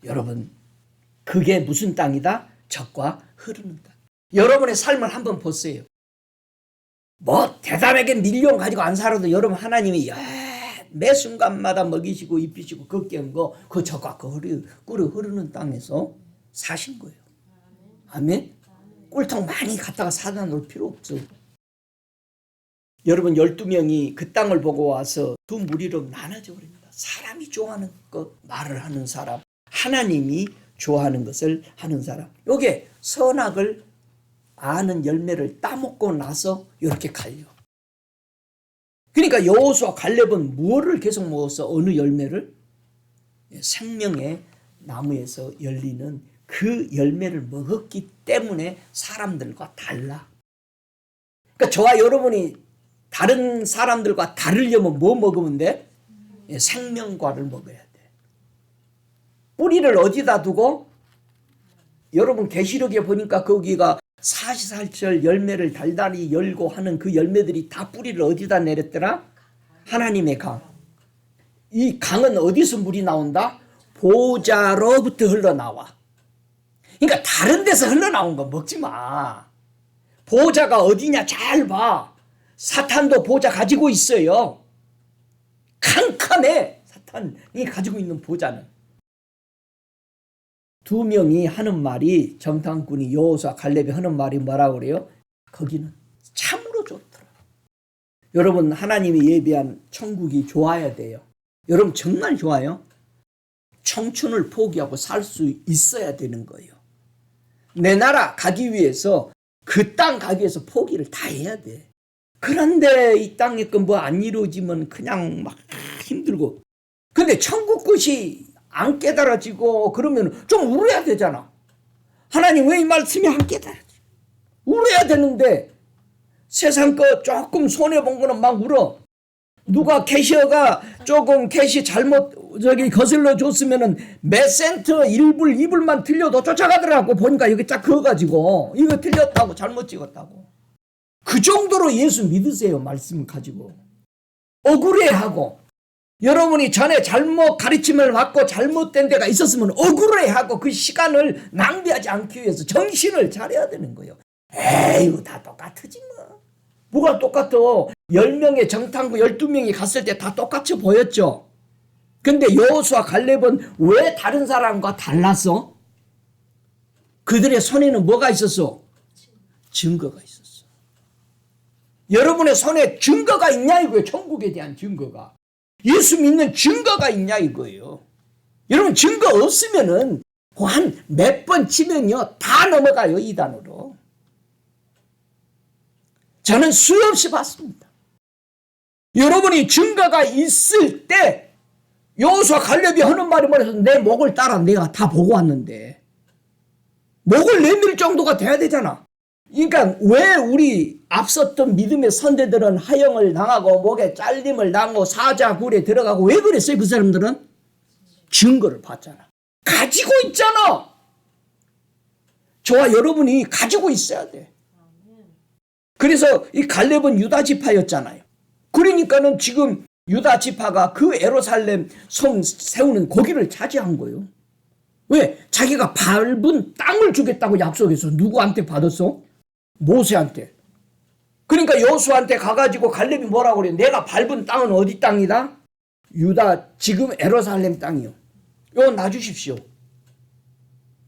여러분 그게 무슨 땅이다? 젖과 흐르는 땅. 여러분의 삶을 한번 보세요. 뭐 대단하게 밀리언 가지고 안 살아도 여러분 하나님이 매 순간마다 먹이시고 입히시고 걷게 거 그 젖과 꿀이 흐르는 땅에서 사신 거예요. 아멘. 꿀통 많이 갖다가 사다 놓을 필요 없어. 여러분 12명이 그 땅을 보고 와서 두 무리로 나눠져 버립니다. 사람이 좋아하는 것 말을 하는 사람, 하나님이 좋아하는 것을 하는 사람. 요게 선악을 아는 열매를 따먹고 나서 이렇게 갈려. 그러니까 여호수아 갈렙은 무엇을 계속 먹었어? 어느 열매를? 생명의 나무에서 열리는 그 열매를 먹었기 때문에 사람들과 달라. 그러니까 저와 여러분이 다른 사람들과 다르려면 뭐 먹으면 돼? 생명과를 먹어야 돼. 뿌리를 어디다 두고? 여러분 계시록에 보니까 거기가 사시사철 열매를 달달이 열고 하는 그 열매들이 다 뿌리를 어디다 내렸더라? 하나님의 강. 이 강은 어디서 물이 나온다? 보좌로부터 흘러나와. 그러니까 다른 데서 흘러나온 거 먹지 마. 보좌가 어디냐 잘 봐. 사탄도 보좌 가지고 있어요. 캄캄해. 사탄이 가지고 있는 보좌는. 두 명이 하는 말이 정탐꾼이 여호수아 갈렙이 하는 말이 뭐라고 그래요? 거기는 참으로 좋더라. 여러분 하나님이 예비한 천국이 좋아야 돼요. 여러분 정말 좋아요. 청춘을 포기하고 살 수 있어야 되는 거예요. 내 나라 가기 위해서 그 땅 가기 위해서 포기를 다 해야 돼. 그런데 이 땅에 거 뭐 안 이루어지면 그냥 막 힘들고. 근데 천국 것이 안 깨달아지고 그러면 좀 울어야 되잖아. 하나님 왜 이 말씀이 안 깨달아지? 울어야 되는데 세상 거 조금 손해본 거는 막 울어. 누가 캐시어가 조금 캐시 잘못 거슬러 줬으면은 몇 센트 1불 2불만 틀려도 쫓아가더라고. 보니까 여기 딱 그어가지고 이거 틀렸다고 잘못 찍었다고. 그 정도로 예수 믿으세요. 말씀을 가지고 억울해하고, 여러분이 전에 잘못 가르침을 받고 잘못된 데가 있었으면 억울해하고 그 시간을 낭비하지 않기 위해서 정신을 차려야 되는 거예요. 에이 다 똑같으지 뭐. 뭐가 똑같아. 10명의 정탐구 12명이 갔을 때 다 똑같이 보였죠. 근데 여호수아 갈렙은 왜 다른 사람과 달랐어? 그들의 손에는 뭐가 있었어? 증거가 있었어. 여러분의 손에 증거가 있냐 이거예요. 천국에 대한 증거가. 예수 믿는 증거가 있냐 이거예요. 여러분 증거 없으면은 한 몇 번 치면요 다 넘어가요. 이단으로. 저는 수없이 봤습니다. 여러분이 증거가 있을 때 여호수아 갈렙이 하는 말이 뭐래서 내 목을 따라 내가 다 보고 왔는데 목을 내밀 정도가 돼야 되잖아. 그러니까 왜 우리 앞섰던 믿음의 선대들은 하형을 당하고 목에 잘림을 당하고 사자굴에 들어가고 왜 그랬어요? 그 사람들은 증거를 봤잖아. 가지고 있잖아. 저와 여러분이 가지고 있어야 돼. 그래서 이 갈렙은 유다 지파였잖아요. 그러니까는 지금 유다 지파가 그 예루살렘 성 세우는 거기를 차지한 거예요. 왜? 자기가 밟은 땅을 주겠다고 약속해서 누구한테 받았어? 모세한테. 그러니까 여호수아한테 가가지고 갈렙이 뭐라고 그래요? 내가 밟은 땅은 어디 땅이다? 유다 지금 예루살렘 땅이요. 이거 놔주십시오.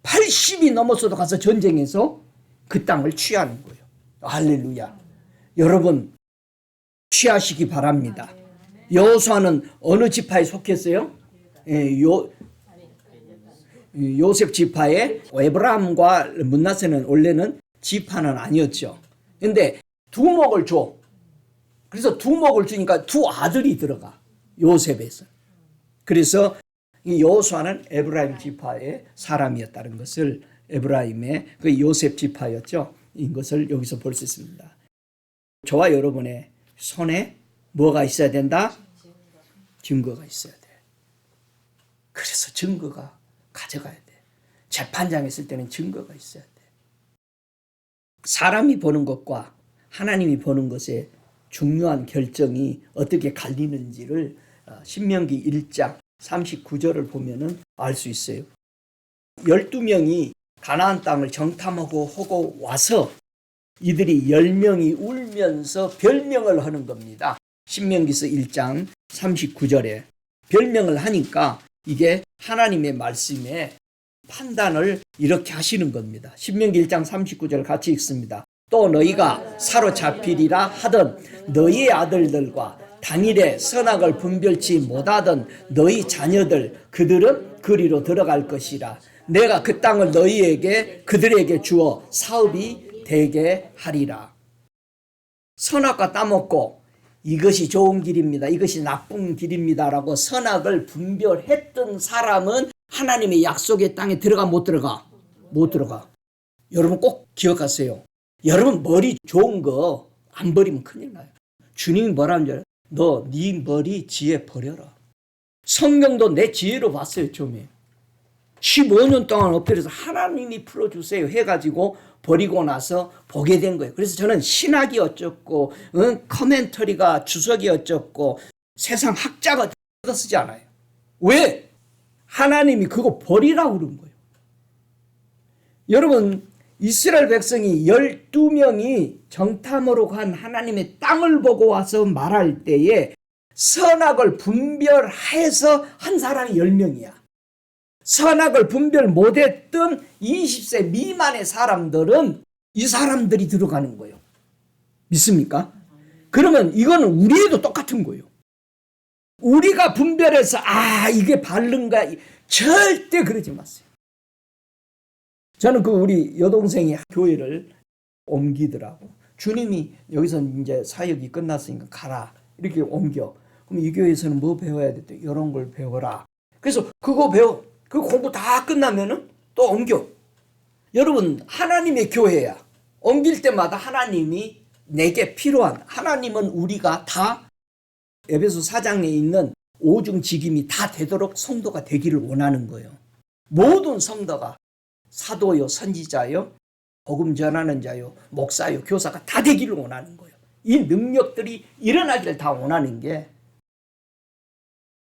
80이 넘었어도 가서 전쟁에서 그 땅을 취하는 거예요. 할렐루야. 여러분 취하시기 바랍니다. 여호수아는 어느 지파에 속했어요? 요셉 지파에 에브라임과 므낫세는 원래는 지파는 아니었죠. 근데 두목을 줘. 그래서 두목을 주니까 두 아들이 들어가. 요셉에서. 그래서 이 여호수아는 에브라임 지파의 사람이었다는 것을, 에브라임의 그 요셉 지파였죠. 이 것을 여기서 볼 수 있습니다. 저와 여러분의 손에 뭐가 있어야 된다? 증거가 있어야 돼. 그래서 증거가 가져가야 돼. 재판장에 있을 때는 증거가 있어야 돼. 사람이 보는 것과 하나님이 보는 것의 중요한 결정이 어떻게 갈리는지를 신명기 1장 39절을 보면은 알 수 있어요. 12명이 가나안 땅을 정탐하고 와서 이들이 10명이 울면서 별명을 하는 겁니다. 신명기서 1장 39절에 별명을 하니까 이게 하나님의 말씀에 판단을 이렇게 하시는 겁니다. 신명기 1장 39절 같이 읽습니다. 또 너희가 사로잡히리라 하던 너희의 아들들과 당일에 선악을 분별치 못하던 너희 자녀들 그들은 그리로 들어갈 것이라. 내가 그 땅을 너희에게 그들에게 주어 사업이 되게 하리라. 선악과 따먹고 이것이 좋은 길입니다. 이것이 나쁜 길입니다라고 선악을 분별했던 사람은 하나님의 약속의 땅에 들어가 못 들어가? 못 들어가. 여러분 꼭 기억하세요. 여러분 머리 좋은 거 안 버리면 큰일 나요. 주님이 뭐라는 줄 알아요? 너 네 머리 지혜 버려라. 성경도 내 지혜로 봤어요. 처음에 15년 동안 엎드려서 하나님이 풀어주세요 해가지고 버리고 나서 보게 된 거예요. 그래서 저는 신학이 어쩌고 커멘터리가 주석이 어쩌고 세상 학자가 쓰지 않아요. 왜? 하나님이 그거 버리라고 그런 거예요. 여러분 이스라엘 백성이 12명이 정탐으로 간 하나님의 땅을 보고 와서 말할 때에 선악을 분별해서 한 사람이 10명이야. 선악을 분별 못했던 20세 미만의 사람들은 이 사람들이 들어가는 거예요. 믿습니까? 그러면 이거는 우리에도 똑같은 거예요. 우리가 분별해서 이게 바른가 절대 그러지 마세요. 저는 그 우리 여동생이 교회를 옮기더라고. 주님이 여기서 이제 사역이 끝났으니까 가라. 이렇게 옮겨. 그럼 이 교회에서는 뭐 배워야 돼? 이런 걸 배워라. 그래서 그거 배워. 그 공부 다 끝나면은 또 옮겨. 여러분, 하나님의 교회야. 옮길 때마다 하나님이 내게 필요한, 하나님은 우리가 다 에베소 4장에 있는 오중직임이 다 되도록 성도가 되기를 원하는 거예요. 모든 성도가 사도요, 선지자요, 복음 전하는 자요, 목사요, 교사가 다 되기를 원하는 거예요. 이 능력들이 일어나기를 다 원하는 게,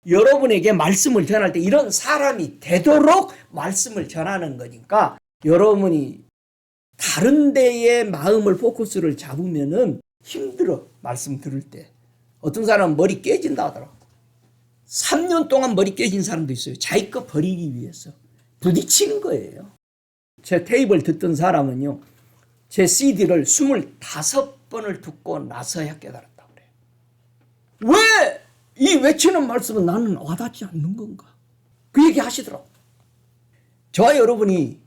여러분에게 말씀을 전할 때 이런 사람이 되도록 말씀을 전하는 거니까, 여러분이 다른 데에 마음을 포커스를 잡으면은 힘들어. 말씀 들을 때. 어떤 사람은 머리 깨진다 하더라고. 3년 동안 머리 깨진 사람도 있어요. 자기 거 버리기 위해서. 부딪히는 거예요. 제 테이프를 듣던 사람은요, 제 CD를 25번을 듣고 나서야 깨달았다고 그래요. 왜 이 외치는 말씀은 나는 와닿지 않는 건가? 그 얘기 하시더라고. 저와 여러분이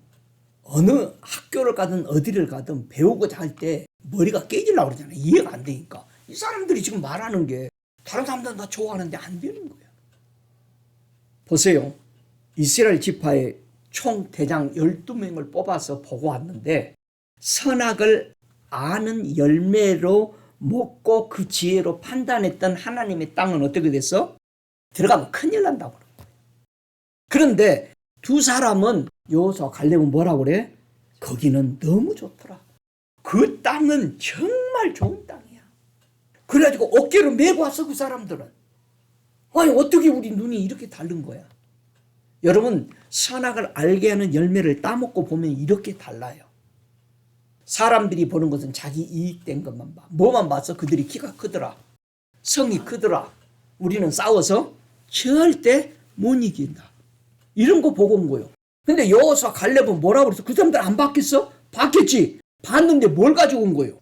어느 학교를 가든 어디를 가든 배우고자 할 때 머리가 깨지려고 그러잖아요. 이해가 안 되니까. 이 사람들이 지금 말하는 게 다른 사람들은 다 좋아하는데 안 되는 거예요. 보세요. 이스라엘 지파의 총 대장 12명을 뽑아서 보고 왔는데, 선악을 아는 열매로 먹고 그 지혜로 판단했던 하나님의 땅은 어떻게 됐어? 들어가면 큰일 난다고 그래요. 그런데 두 사람은, 여호수아 갈렙은 뭐라고 그래? 거기는 너무 좋더라. 그 땅은 정말 좋은 땅이야. 그래가지고 어깨를 메고 왔어, 그 사람들은. 아니, 어떻게 우리 눈이 이렇게 다른 거야? 여러분, 선악을 알게 하는 열매를 따먹고 보면 이렇게 달라요. 사람들이 보는 것은 자기 이익된 것만 봐. 뭐만 봐서 그들이 키가 크더라, 성이 크더라, 우리는 싸워서 절대 못 이긴다, 이런 거 보고 온 거예요. 근데 여호수아 갈렙은 뭐라고 그랬어? 그 사람들 안 봤겠어? 봤겠지. 봤는데 뭘 가지고 온 거예요?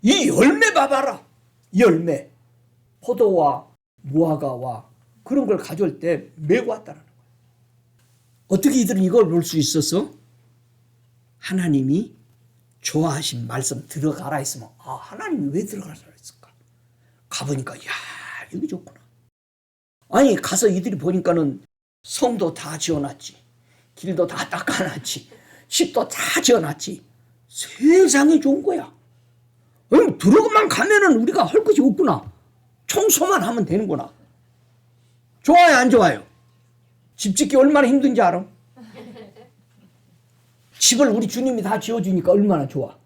이 열매 봐봐라. 열매. 포도와 무화과와 그런 걸 가져올 때 메고 왔다는 거예요. 어떻게 이들은 이걸 볼 수 있었어? 하나님이 좋아하신 말씀 들어가라 했으면, 아, 하나님이 왜 들어가라 했을까? 가보니까, 야, 여기 좋구나. 아니, 가서 이들이 보니까는 성도 다 지어놨지, 길도 다 닦아놨지, 집도 다 지어놨지. 세상이 좋은 거야. 들어만 가면은 우리가 할 것이 없구나. 청소만 하면 되는구나. 좋아요, 안 좋아요? 집 짓기 얼마나 힘든지 알아? 집을 우리 주님이 다 지어주니까 얼마나 좋아.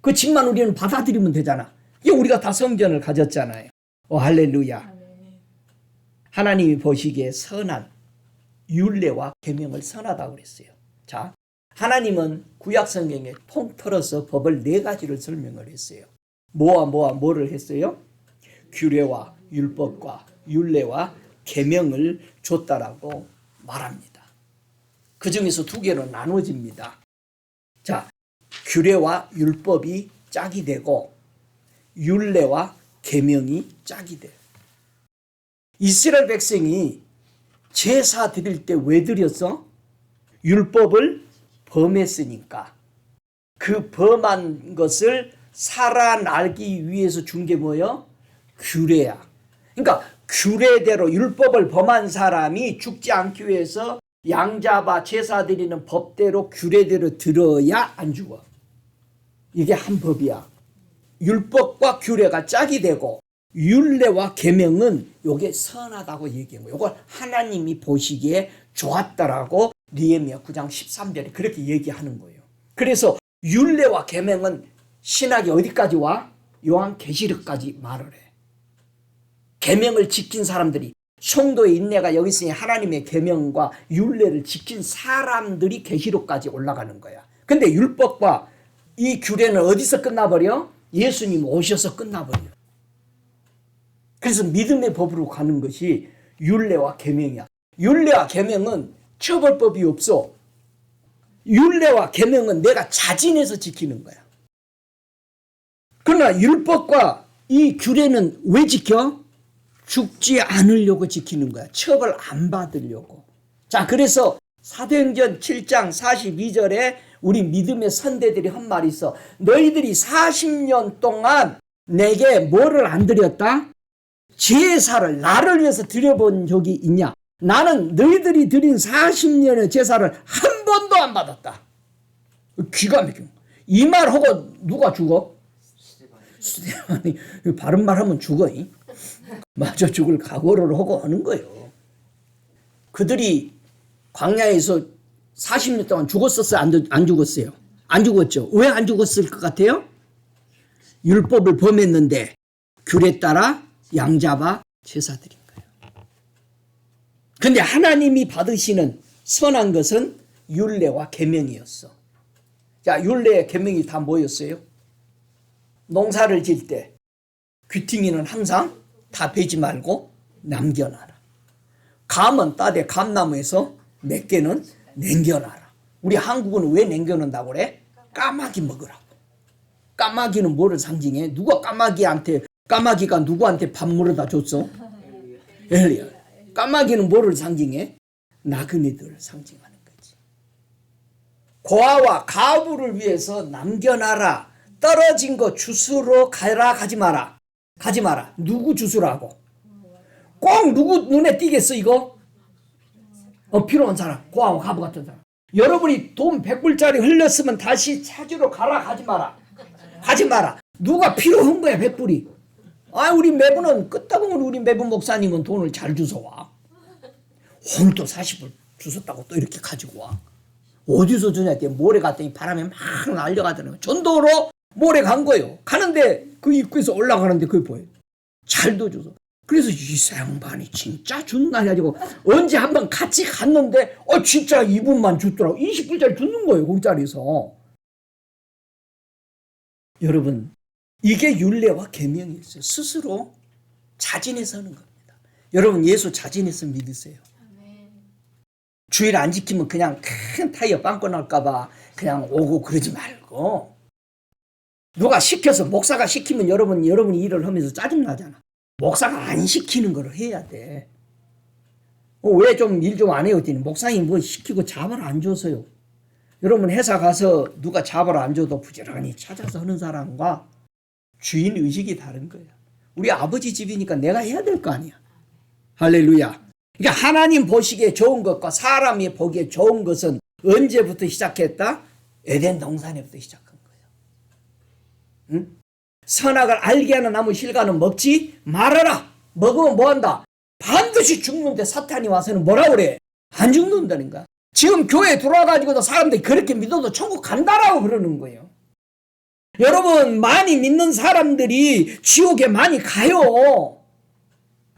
그 집만 우리는 받아들이면 되잖아. 이게 우리가 다 성전을 가졌잖아요. 할렐루야. 하나님이 보시기에 선한 율례와 계명을 선하다고 그랬어요. 자, 하나님은 구약 성경에 통틀어서 법을 4가지를 설명을 했어요. 뭐를 했어요? 규례와 율법과 율례와 계명을 줬다라고 말합니다. 그 중에서 2개로 나눠집니다. 자, 규례와 율법이 짝이 되고 율례와 계명이 짝이 돼요. 이스라엘 백성이 제사 드릴 때 왜 드렸어? 율법을 범했으니까. 그 범한 것을 살아나기 위해서 준 게 뭐예요? 규례야. 그러니까 규례대로 율법을 범한 사람이 죽지 않기 위해서 양 잡아 제사 드리는 법대로 규례대로 들어야 안 죽어. 이게 한 법이야. 율법과 규례가 짝이 되고 율례와 계명은 요게 선하다고 얘기한 거예요. 이걸 하나님이 보시기에 좋았다라고 느헤미야 9장 13절에 그렇게 얘기하는 거예요. 그래서 율례와 계명은 신학이 어디까지 와? 요한계시록까지 말을 해. 계명을 지킨 사람들이, 성도의 인내가 여기 있으니 하나님의 계명과 율례를 지킨 사람들이 계시록까지 올라가는 거야. 근데 율법과 이 규례는 어디서 끝나버려? 예수님 오셔서 끝나버려. 그래서 믿음의 법으로 가는 것이 율례와 계명이야. 율례와 계명은 처벌법이 없어. 율례와 계명은 내가 자진해서 지키는 거야. 그러나 율법과 이 규례는 왜 지켜? 죽지 않으려고 지키는 거야. 처벌 안 받으려고. 자, 그래서 사도행전 7장 42절에 우리 믿음의 선대들이 한 말이 있어. 너희들이 40년 동안 내게 뭐를 안 드렸다? 제사를 나를 위해서 드려본 적이 있냐? 나는 너희들이 드린 40년의 제사를 한 번도 안 받았다. 기가 막혀. 이 말하고 누가 죽어? 스데반이 바른 말하면 죽어. 맞아 죽을 각오를 하고 하는 거예요. 그들이 광야에서 40년 동안 죽었었어요? 안 죽었어요? 안 죽었죠. 왜 안 죽었을 것 같아요? 율법을 범했는데 규례 따라 양 잡아 제사 드린 거예요. 근데 하나님이 받으시는 선한 것은 율례와 계명이었어. 자, 율례와 계명이 다 뭐였어요? 농사를 지을 때 귀퉁이는 항상 다 베지 말고 남겨놔라. 감은 따되 감나무에서 몇 개는 남겨놔라. 우리 한국은 왜 남겨놓는다고 그래? 까마귀 먹으라고. 까마귀는 뭐를 상징해? 누가 까마귀가 누구한테 밥 물어다 줬어? 엘리야. 까마귀는 뭐를 상징해? 나그네들을 상징하는 거지. 고아와 가부를 위해서 남겨놔라. 떨어진 거 주스러 가라. 가지 마라. 가지 마라. 누구 주스라고? 꼭 누구 눈에 띄겠어 이거? 필요한 사람. 고아와 가부 같은 사람. 여러분이 돈 100불짜리 흘렸으면 다시 찾으러 가라. 가지 마라. 가지 마라. 누가 필요한 거야 100불이. 우리 매부는 끄떡은 우리 매부 목사님은 돈을 잘 주워와. 오늘 또 40불 주웠다고 또 이렇게 가지고 와. 어디서 주냐 했더니 모래 갔더니 바람에 막 날려가더니 전도로 모래 간 거예요. 가는데 그 입구에서 올라가는데 그게 보여요. 잘도 줘서. 그래서 이 양반이 진짜 준나 해가지고 언제 한번 같이 갔는데 진짜 2분만 줬더라고. 20불짜리 주는 거예요. 공짜리에서. 여러분 이게 율례와 계명이었어요. 스스로 자진해서 하는 겁니다. 여러분 예수 자진해서 믿으세요. 주일 안 지키면 그냥 큰 타이어 빵꾸 날까 봐 그냥 오고 그러지 말고, 누가 시켜서 목사가 시키면 여러분이 일을 하면서 짜증나잖아. 목사가 안 시키는 걸 해야 돼. 왜 좀 일 좀 안 해요? 했더니 목사님 뭐 시키고 잡아를 안 줘서요. 여러분 회사 가서 누가 잡아를 안 줘도 부지런히 찾아서 하는 사람과 주인 의식이 다른 거야. 우리 아버지 집이니까 내가 해야 될 거 아니야. 할렐루야. 그러니까 하나님 보시기에 좋은 것과 사람이 보기에 좋은 것은 언제부터 시작했다? 에덴 동산에부터 시작한 거예요. 응? 선악을 알게 하는 나무 실과는 먹지 말아라. 먹으면 뭐한다? 반드시 죽는데 사탄이 와서는 뭐라 그래? 안 죽는다는 거야. 지금 교회에 들어와가지고도 사람들이 그렇게 믿어도 천국 간다라고 그러는 거예요. 여러분 많이 믿는 사람들이 지옥에 많이 가요.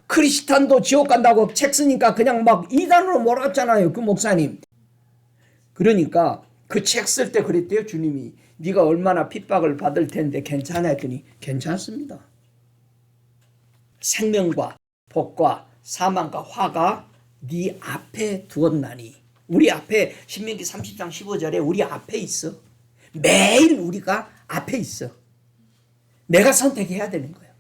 크리스탄도 지옥 간다고 책 쓰니까 그냥 막 이단으로 몰았잖아요. 그 목사님. 그러니까 그 책 쓸 때 그랬대요. 주님이 네가 얼마나 핍박을 받을 텐데 괜찮아 했더니 괜찮습니다. 생명과 복과 사망과 화가 네 앞에 두었나니. 우리 앞에 신명기 30장 15절에 우리 앞에 있어. 매일 우리가 앞에 있어. 내가 선택해야 되는 거야.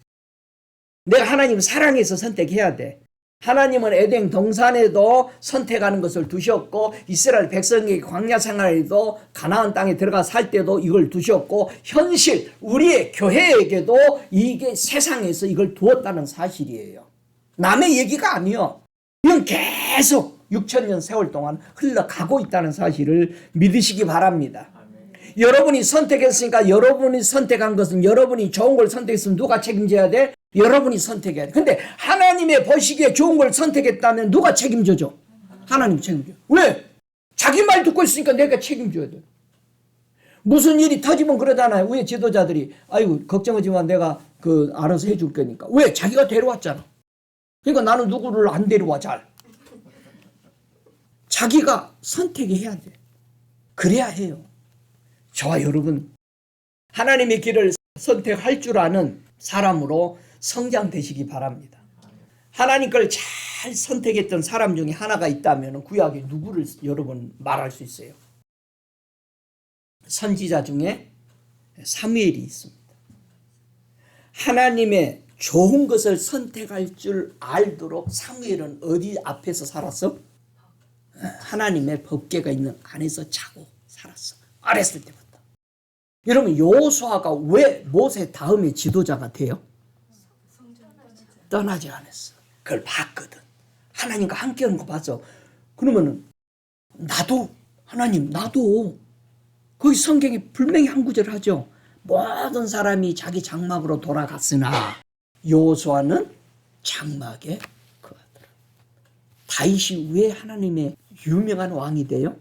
내가 하나님을 사랑해서 선택해야 돼. 하나님은 에덴 동산에도 선택하는 것을 두셨고 이스라엘 백성의 광야 생활에도 가나안 땅에 들어가 살 때도 이걸 두셨고 현실 우리의 교회에게도 이게 세상에서 이걸 두었다는 사실이에요. 남의 얘기가 아니요. 이건 계속 6,000년 세월 동안 흘러가고 있다는 사실을 믿으시기 바랍니다. 여러분이 선택했으니까 여러분이 선택한 것은 여러분이 좋은 걸 선택했으면 누가 책임져야 돼? 여러분이 선택해야 돼. 근데 하나님의 보시기에 좋은 걸 선택했다면 누가 책임져줘? 하나님 책임져. 왜? 자기 말 듣고 있으니까 내가 책임져야 돼. 무슨 일이 터지면 그러잖아요. 왜 지도자들이 아이고 걱정하지 마 내가 알아서 해줄 거니까. 왜? 자기가 데려왔잖아. 그러니까 나는 누구를 안 데려와 잘. 자기가 선택해야 돼. 그래야 해요. 저와 여러분 하나님의 길을 선택할 줄 아는 사람으로 성장되시기 바랍니다. 하나님 걸 잘 선택했던 사람 중에 하나가 있다면 구약에 누구를 여러분 말할 수 있어요? 선지자 중에 사무엘이 있습니다. 하나님의 좋은 것을 선택할 줄 알도록 사무엘은 어디 앞에서 살았어? 하나님의 법궤가 있는 안에서 자고 살았어. 알았을 때부터. 여러분 여호수아가 왜 모세 다음에 지도자가 돼요? 떠나지 않았어. 그걸 봤거든. 하나님과 함께하는 거 봤어. 그러면은 나도 하나님 나도 거기 성경에 분명히 한 구절 하죠. 모든 사람이 자기 장막으로 돌아갔으나 여호수아는 장막에 거하더라. 다윗이 왜 하나님의 유명한 왕이 돼요?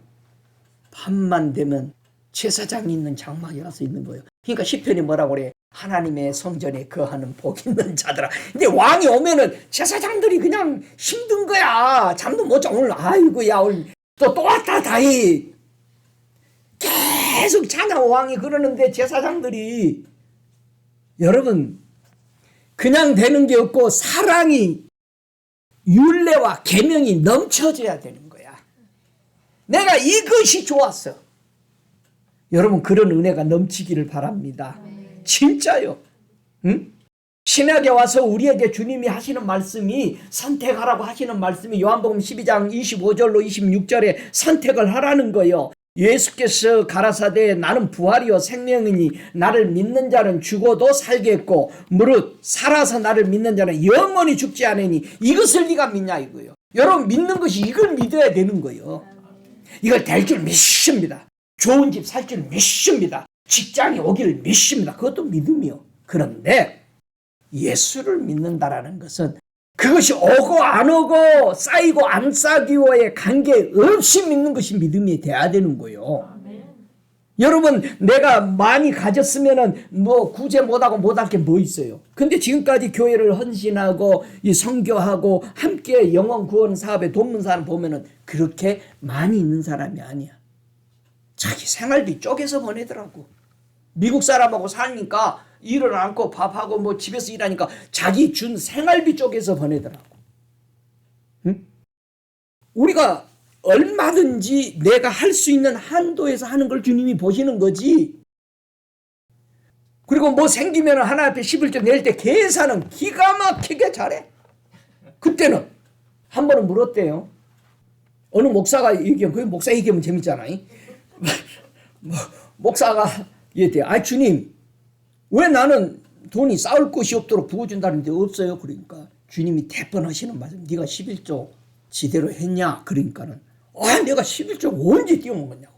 밤만 되면 제사장이 있는 장막에 가서 있는 거예요. 그러니까 시편이 뭐라고 그래? 하나님의 성전에 거하는 복 있는 자들아. 근데 왕이 오면은 제사장들이 그냥 힘든 거야. 잠도 못 자. 오늘 아이고야 오늘 또 왔다 다이. 계속 찬양 왕이 그러는데 제사장들이 여러분 그냥 되는 게 없고 사랑이 율례와 계명이 넘쳐져야 되는 거야. 내가 이것이 좋았어. 여러분 그런 은혜가 넘치기를 바랍니다. 진짜요. 응? 신약에 와서 우리에게 주님이 하시는 말씀이 선택하라고 하시는 말씀이 요한복음 12장 25절로 26절에 선택을 하라는 거예요. 예수께서 가라사대 나는 부활이요 생명이니 나를 믿는 자는 죽어도 살겠고 무릇 살아서 나를 믿는 자는 영원히 죽지 않으니 이것을 네가 믿냐 이거예요. 여러분 믿는 것이 이걸 믿어야 되는 거예요. 이걸 될 줄 믿습니다. 좋은 집 살 줄 믿습니다. 직장이 오기를 믿습니다. 그것도 믿음이요. 그런데 예수를 믿는다라는 것은 그것이 오고 안 오고 쌓이고 안 쌓이고의 관계없이 믿는 것이 믿음이 돼야 되는 거예요. 여러분 내가 많이 가졌으면은 뭐 구제 못하고 못할 게 뭐 있어요. 근데 지금까지 교회를 헌신하고 이 선교하고 함께 영혼 구원 사업에 돕는 사람 보면은 그렇게 많이 있는 사람이 아니야. 자기 생활비 쪼개서 보내더라고. 미국 사람하고 사니까 일을 않고 밥하고 뭐 집에서 일하니까 자기 준 생활비 쪼개서 보내더라고. 응? 우리가 얼마든지 내가 할 수 있는 한도에서 하는 걸 주님이 보시는 거지. 그리고 뭐 생기면 하나님 앞에 11조 낼 때 계산은 기가 막히게 잘해. 그때는 한 번은 물었대요. 어느 목사가 얘기하면 그 목사 얘기하면 재밌잖아요. 목사가 얘기해. 아 주님 왜 나는 돈이 쌓을 곳이 없도록 부어준다는데 없어요. 그러니까 주님이 대번하시는 말씀. 네가 11조 지대로 했냐? 그러니까는 내가 11조 언제 띄워먹었냐고.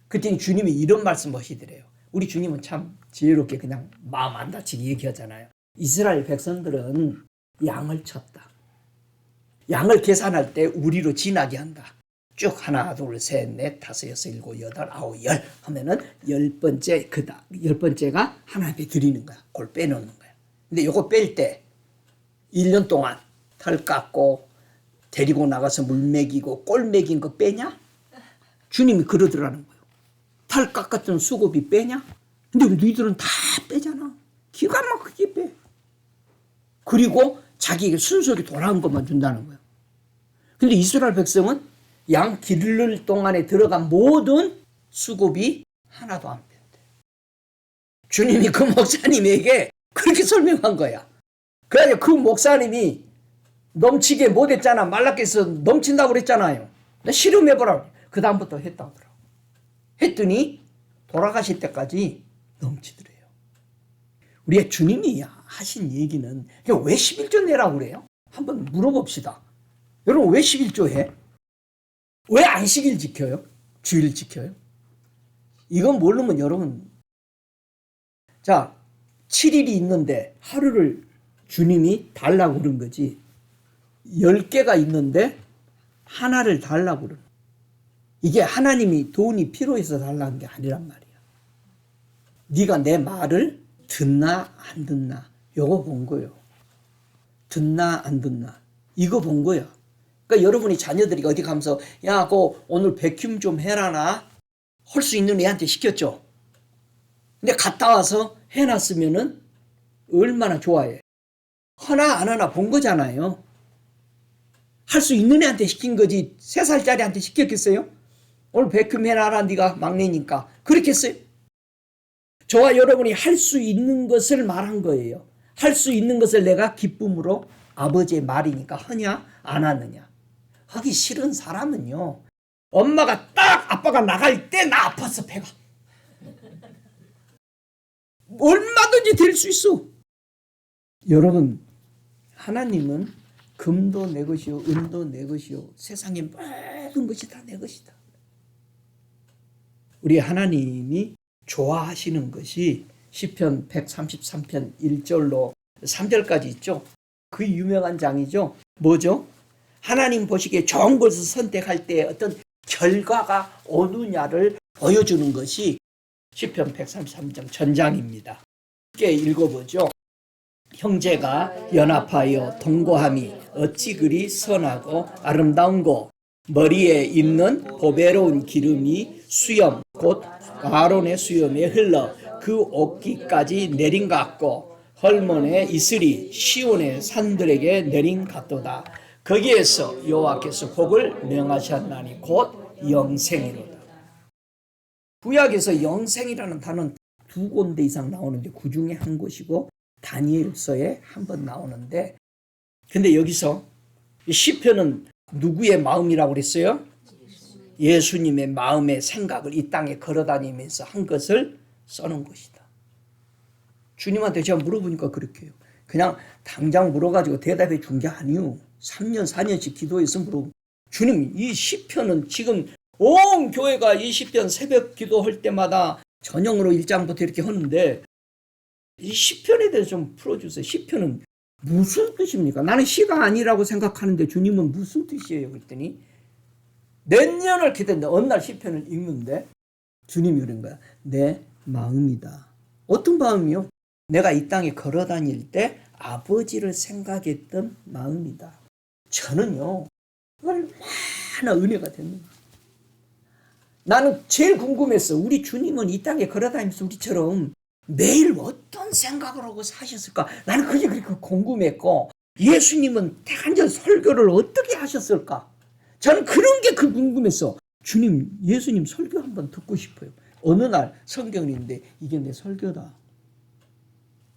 그랬더니 주님이 이런 말씀 하시더래요. 우리 주님은 참 지혜롭게 그냥 마음 안 다치게 얘기하잖아요. 이스라엘 백성들은 양을 쳤다. 양을 계산할 때 우리로 지나게 한다. 쭉 하나 둘 셋 넷 다섯 여섯 일곱 여덟 아홉 열 하면은 열 번째가 하나님께 드리는 거야. 그걸 빼놓는 거야. 근데 요거 뺄 때 1년 동안 털 깎고 데리고 나가서 물 먹이고 꼴 먹인 거 빼냐? 주님이 그러더라는 거예요. 털 깎았던 수고비 빼냐? 근데 너희들은 다 빼잖아. 기가 막히게 빼. 그리고 자기에게 순수하게 돌아온 것만 준다는 거예요. 근데 이스라엘 백성은 양 기를 동안에 들어간 모든 수고비 하나도 안 뺀대. 주님이 그 목사님에게 그렇게 설명한 거야. 그래서 그 목사님이 넘치게 못했잖아. 말랐게 해서 넘친다고 그랬잖아요. 실험해보라고. 그 다음부터 했다고 하더라고. 했더니 돌아가실 때까지 넘치더래요. 우리의 주님이 하신 얘기는 왜 11조 내라고 그래요? 한번 물어봅시다. 여러분 왜 11조 해? 왜 안식일 지켜요? 주일 지켜요? 이건 모르면 여러분 자 7일이 있는데 하루를 주님이 달라고 그런 거지 10개가 있는데 하나를 달라고 그러는 거예요. 이게 하나님이 돈이 필요해서 달라는 게 아니란 말이야. 네가 내 말을 듣나 안 듣나 요거 본 거예요. 듣나 안 듣나 이거 본 거야. 그러니까 여러분이 자녀들이 어디 가면서 야, 오늘 백큐um 좀 해라나 할 수 있는 애한테 시켰죠. 근데 갔다 와서 해놨으면은 얼마나 좋아해. 하나 안 하나 본 거잖아요. 할 수 있는 애한테 시킨 거지 3살짜리한테 시켰겠어요? 오늘 백큐um 해놔라 네가 막내니까 그렇겠어요? 저와 여러분이 할 수 있는 것을 말한 거예요. 할 수 있는 것을 내가 기쁨으로 아버지의 말이니까 하냐 안 하느냐. 하기 싫은 사람은요 엄마가 딱 아빠가 나갈 때 나 아팠어 배가. 얼마든지 될 수 있어. 여러분, 하나님은 금도 내 것이요 은도 내 것이요 세상의 모든 것이 다 내 것이다. 우리 하나님이 좋아하시는 것이 시편 133편 1절로 3절까지 있죠. 그 유명한 장이죠. 뭐죠? 하나님 보시기에 좋은 것을 선택할 때 어떤 결과가 오느냐를 보여주는 것이 시편 133장 전장입니다. 함께 읽어보죠. 형제가 연합하여 동거함이 어찌 그리 선하고 아름다운고, 머리에 있는 보배로운 기름이 수염 곧 아론의 수염에 흘러 그 옷깃까지 내린 같고, 헐몬의 이슬이 시온의 산들에게 내린 같도다. 거기에서 여호와께서 복을 명하셨나니 곧 영생이로다. 구약에서 영생이라는 단어는 2군데 이상 나오는데 그 중에 한 곳이고 다니엘서에 한 번 나오는데, 근데 여기서 시편은 누구의 마음이라고 그랬어요? 예수님의 마음의 생각을 이 땅에 걸어다니면서 한 것을 써놓은 것이다. 주님한테 제가 물어보니까 그렇게 해요. 그냥 당장 물어가지고 대답해 준 게 아니요. 3년 4년씩 기도해서 물어보고, 주님 이 시편은 지금 온 교회가 이 시편 새벽 기도할 때마다 저녁으로 1장부터 이렇게 하는데 이 시편에 대해서 좀 풀어주세요. 시편은 무슨 뜻입니까? 나는 시가 아니라고 생각하는데 주님은 무슨 뜻이에요? 그랬더니 몇 년을 기도했는데 어느 날 시편을 읽는데 주님이 그런 거야. 내 마음이다. 어떤 마음이요? 내가 이 땅에 걸어다닐 때 아버지를 생각했던 마음이다. 저는요, 얼마나 은혜가 됐는가. 나는 제일 궁금했어. 우리 주님은 이 땅에 걸어다니면서 우리처럼 매일 어떤 생각을 하고 사셨을까? 나는 그게 그렇게 궁금했고, 예수님은 태안절 설교를 어떻게 하셨을까? 저는 그런 게 궁금했어. 주님, 예수님 설교 한번 듣고 싶어요. 어느 날 성경인데 이게 내 설교다.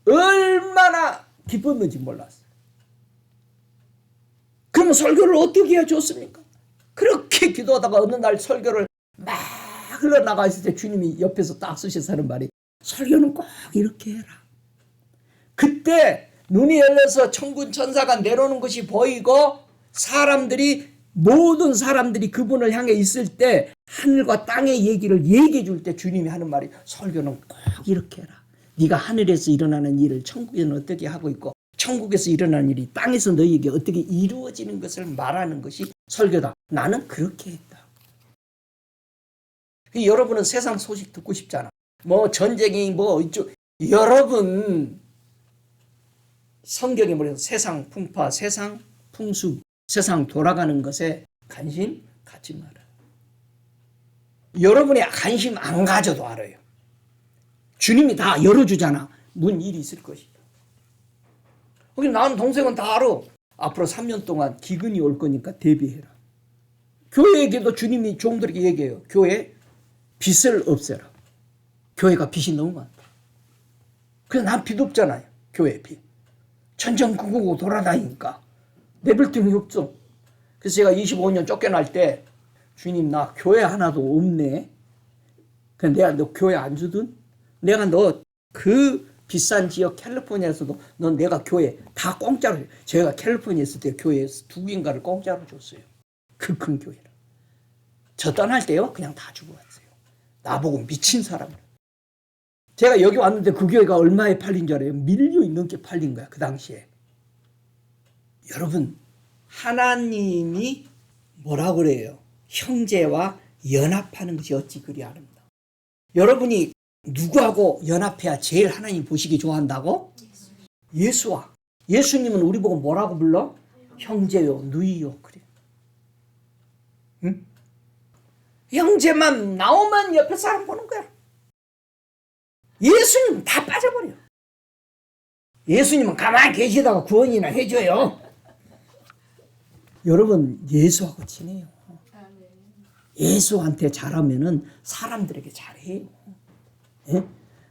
얼마나 기뻤는지 몰랐어요. 그럼 설교를 어떻게 해줬습니까? 그렇게 기도하다가 어느 날 설교를 막 흘러나가 있을 때 주님이 옆에서 딱 쓰셔서 하는 말이, 설교는 꼭 이렇게 해라. 그때 눈이 열려서 천군 천사가 내려오는 것이 보이고 모든 사람들이 그분을 향해 있을 때 하늘과 땅의 얘기를 얘기해 줄 때 주님이 하는 말이, 설교는 꼭 이렇게 해라. 네가 하늘에서 일어나는 일을 천국에는 어떻게 하고 있고 천국에서 일어나는 일이 땅에서 너희에게 어떻게 이루어지는 것을 말하는 것이 설교다. 나는 그렇게 했다. 여러분은 세상 소식 듣고 싶잖아. 뭐 전쟁이 뭐 이쪽, 여러분 성경에 뭐래요? 세상 풍파, 세상 풍습, 세상 돌아가는 것에 관심 갖지 말아요. 여러분이 관심 안 가져도 알아요. 주님이 다 열어주잖아. 문 일이 있을 것이다. 나는 동생은 다 알아. 앞으로 3년 동안 기근이 올 거니까 대비해라. 교회에게도 주님이 종들에게 얘기해요. 교회 빚을 없애라. 교회가 빚이 너무 많다. 그래서 난 빚 없잖아요. 교회 빚. 천천국국고 돌아다니니까 내볼 틈이 없어. 그래서 제가 25년 쫓겨날 때, 주님 나 교회 하나도 없네. 그래서 내가 너 교회 안 주든, 내가 너 그 비싼 지역 캘리포니아에서도 넌 내가 교회 다 공짜로 해. 제가 캘리포니아에 있을 때 교회에서 2개인가를 공짜로 줬어요. 그 큰 교회를. 저 떠날 때요 그냥 다 주고 왔어요. 나보고 미친 사람을. 제가 여기 왔는데 그 교회가 얼마에 팔린 줄 알아요? 1,000,000이 넘게 팔린 거야, 그 당시에. 여러분, 하나님이 뭐라고 그래요? 형제와 연합하는 것이 어찌 그리 아름다워. 여러분이 누구하고 연합해야 제일 하나님 보시기 좋아한다고? 예수와. 예수님은 우리 보고 뭐라고 불러? 형제요, 누이요. 그래. 응? 형제만 나오면 옆에 사람 보는 거야. 예수님 다 빠져버려. 예수님은 가만히 계시다가 구원이나 해줘요. 여러분, 예수하고 친해요. 예수한테 잘하면은 사람들에게 잘해요. 예?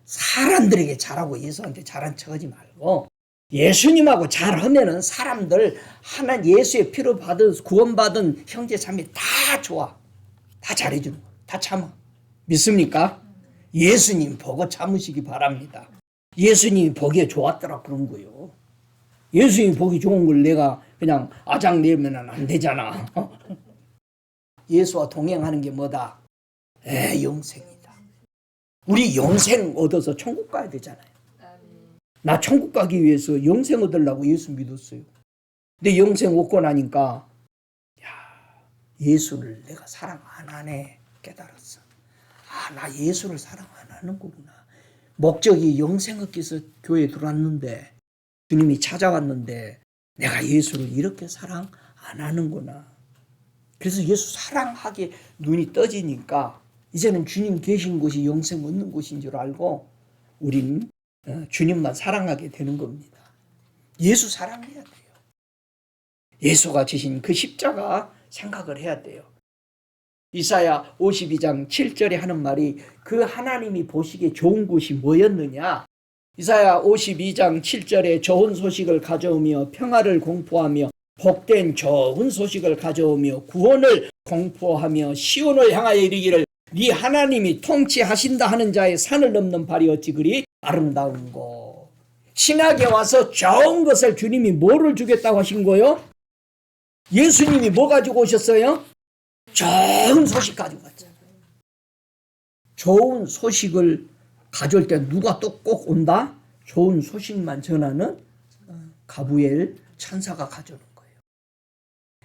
사람들에게 잘하고 예수한테 잘한 척하지 말고, 예수님하고 잘하면은 사람들 하나 예수의 피로 받은 구원받은 형제 자매 다 좋아. 다 잘해주는 거예요. 다 참아. 믿습니까? 예수님 보고 참으시기 바랍니다. 예수님이 보기에 좋았더라 그런 거예요. 예수님이 보기 좋은 걸 내가 그냥 아작내면 안 되잖아. 예수와 동행하는 게 뭐다? 영생이다. 우리 영생 얻어서 천국 가야 되잖아요. 나 천국 가기 위해서 영생 얻으려고 예수 믿었어요. 근데 영생 얻고 나니까 예수를 내가 사랑 안 하네 깨달았어. 나 예수를 사랑 안 하는 거구나. 목적이 영생 얻기 위해서 교회에 들어왔는데 주님이 찾아왔는데 내가 예수를 이렇게 사랑 안 하는구나. 그래서 예수 사랑하게 눈이 떠지니까 이제는 주님 계신 곳이 영생 얻는 곳인 줄 알고 우리는 주님만 사랑하게 되는 겁니다. 예수 사랑해야 돼요. 예수가 지신 그 십자가 생각을 해야 돼요. 이사야 52장 7절에 하는 말이 그 하나님이 보시기에 좋은 곳이 뭐였느냐? 이사야 52장 7절에 좋은 소식을 가져오며 평화를 공포하며 복된 좋은 소식을 가져오며 구원을 공포하며 시온을 향하여 이르기를 네 하나님이 통치하신다 하는 자의 산을 넘는 발이 어찌 그리 아름다운고. 신약에 와서 좋은 것을 주님이 뭐를 주겠다고 하신 거요? 예수님이 뭐 가지고 오셨어요? 좋은 소식 가지고 왔잖아요. 좋은 소식을 가져올 때 누가 또 꼭 온다? 좋은 소식만 전하는 가브리엘 천사가 가져오는 거예요.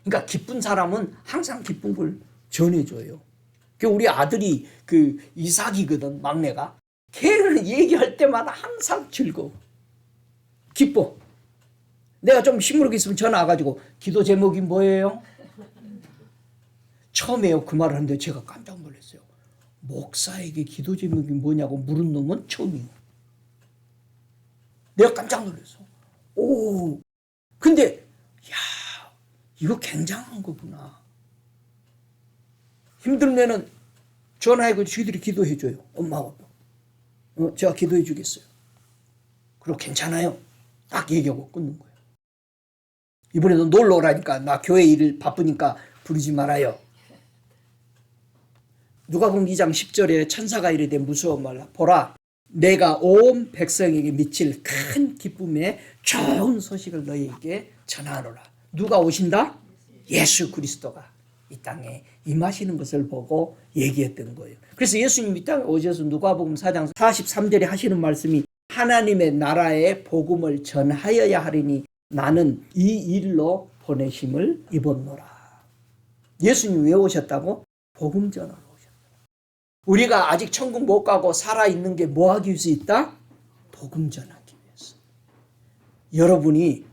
그러니까 기쁜 사람은 항상 기쁜 걸 전해줘요. 우리 아들이 이삭이거든, 막내가. 걔를 얘기할 때마다 항상 즐거워. 기뻐. 내가 좀 시무룩 있으면 전화 와가지고 기도 제목이 뭐예요? 처음에요 그 말을 하는데 제가 깜짝 놀랐어요. 목사에게 기도 제목이 뭐냐고 물은 놈은 처음이에요. 내가 깜짝 놀랐어. 근데 이거 굉장한 거구나. 힘들면은 전화해서 저희들이 기도해줘요. 엄마하고. 제가 기도해 주겠어요. 그리고 괜찮아요. 딱 얘기하고 끊는 거예요. 이번에도 놀러 오라니까 나 교회 일 바쁘니까 부르지 말아요. 누가복음 2장 10절에 천사가 이르되 무서워 말라. 보라 내가 온 백성에게 미칠 큰 기쁨의 좋은 소식을 너희에게 전하노라. 누가 오신다? 예수 그리스도가 이 땅에 임하시는 것을 보고 얘기했던 거예요. 그래서 예수님 이 땅에 오셔서 누가복음 4장 43절에 하시는 말씀이 하나님의 나라의 복음을 전하여야 하리니 나는 이 일로 보내심을 입었노라. 예수님 왜 오셨다고? 복음 전하러 오셨다. 우리가 아직 천국 못 가고 살아있는 게 뭐 하기 위해서 있다? 복음 전하기 위해서. 여러분이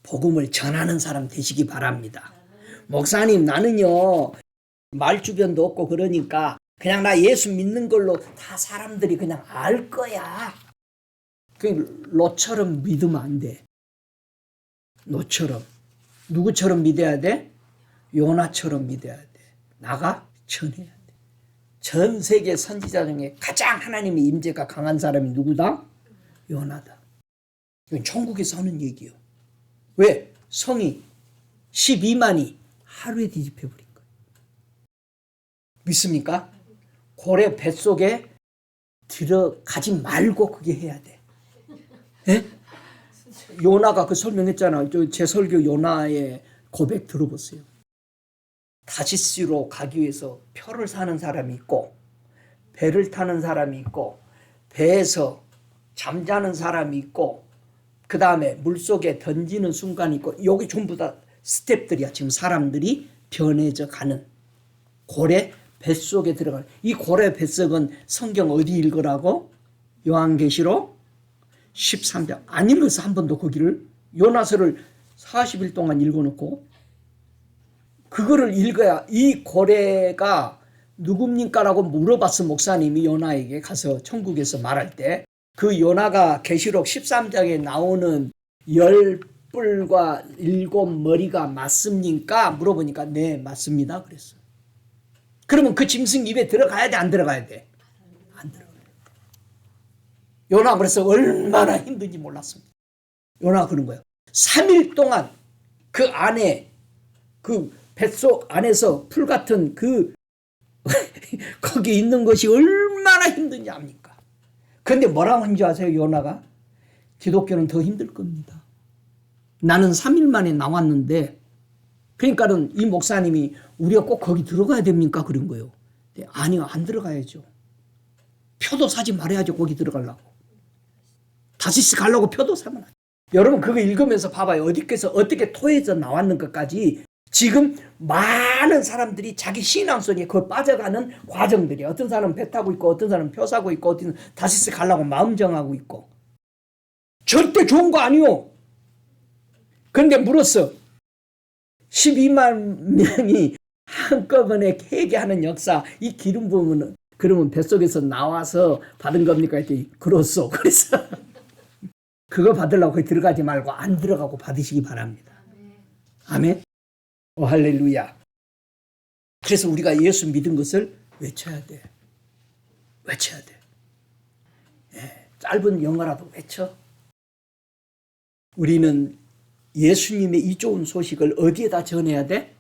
복음을 전하는 사람 되시기 바랍니다. 목사님 나는요 말주변도 없고 그러니까 그냥 나 예수 믿는 걸로 다 사람들이 그냥 알 거야. 롯처럼 믿으면 안 돼. 롯처럼. 누구처럼 믿어야 돼? 요나처럼 믿어야 돼. 나가 전해야 돼. 전 세계 선지자 중에 가장 하나님의 임재가 강한 사람이 누구다? 요나다. 이건 천국에서 하는 얘기예요. 왜? 성이 12만이 하루에 뒤집혀버린 거예요. 믿습니까? 고래 뱃속에 들어가지 말고 그게 해야 돼. 네? 요나가 그 설명했잖아. 제 설교 요나의 고백 들어보세요. 다시스로 가기 위해서 표를 사는 사람이 있고 배를 타는 사람이 있고 배에서 잠자는 사람이 있고 그 다음에 물속에 던지는 순간이 있고 여기 전부 다 스텝들이야. 지금 사람들이 변해져 가는 고래 뱃속에 들어가는 이 고래 뱃속은 성경 어디 읽으라고? 요한계시록 13장 안 읽어서 한 번도 거기를 요나서를 40일 동안 읽어놓고 그거를 읽어야 이 고래가 누굽니까? 라고 물어봤어. 목사님이 요나에게 가서 천국에서 말할 때 그 요나가 계시록 13장에 나오는 10뿔과 7머리가 맞습니까? 물어보니까 네 맞습니다 그랬어. 그러면 그 짐승 입에 들어가야 돼 안 들어가야 돼? 안 들어가야 돼. 요나 그래서 얼마나 힘든지 몰랐습니다. 요나가 그런 거예요. 3일 동안 그 안에 그 뱃속 안에서 풀 같은 그 거기 있는 것이 얼마나 힘든지 압니까? 그런데 뭐라고 하는지 아세요? 요나가? 기독교는 더 힘들 겁니다. 나는 3일 만에 나왔는데, 그러니까는 이 목사님이 우리가 꼭 거기 들어가야 됩니까? 그런 거예요. 아니요, 안 들어가야죠. 표도 사지 말아야죠. 거기 들어가려고. 다시스 가려고 표도 사면 안 돼요. 여러분 그거 읽으면서 봐봐요. 어디께서 어떻게 토해져 나왔는 것까지 지금 많은 사람들이 자기 신앙 속에 그걸 빠져가는 과정들이, 어떤 사람은 배 타고 있고 어떤 사람은 표 사고 있고 어떤 사람은 다시스 가려고 마음 정하고 있고. 절대 좋은 거 아니요. 그런데 물었어. 12만 명이 한꺼번에 회개하는 역사, 이 기름 부으면 그러면 뱃속에서 나와서 받은 겁니까? 했더니 그렇소. 그래서 그거 받으려고 거기 들어가지 말고 안 들어가고 받으시기 바랍니다. 아멘. 오, 할렐루야. 그래서 우리가 예수 믿은 것을 외쳐야 돼. 외쳐야 돼. 예, 짧은 영어라도 외쳐. 우리는 예수님의 이 좋은 소식을 어디에다 전해야 돼?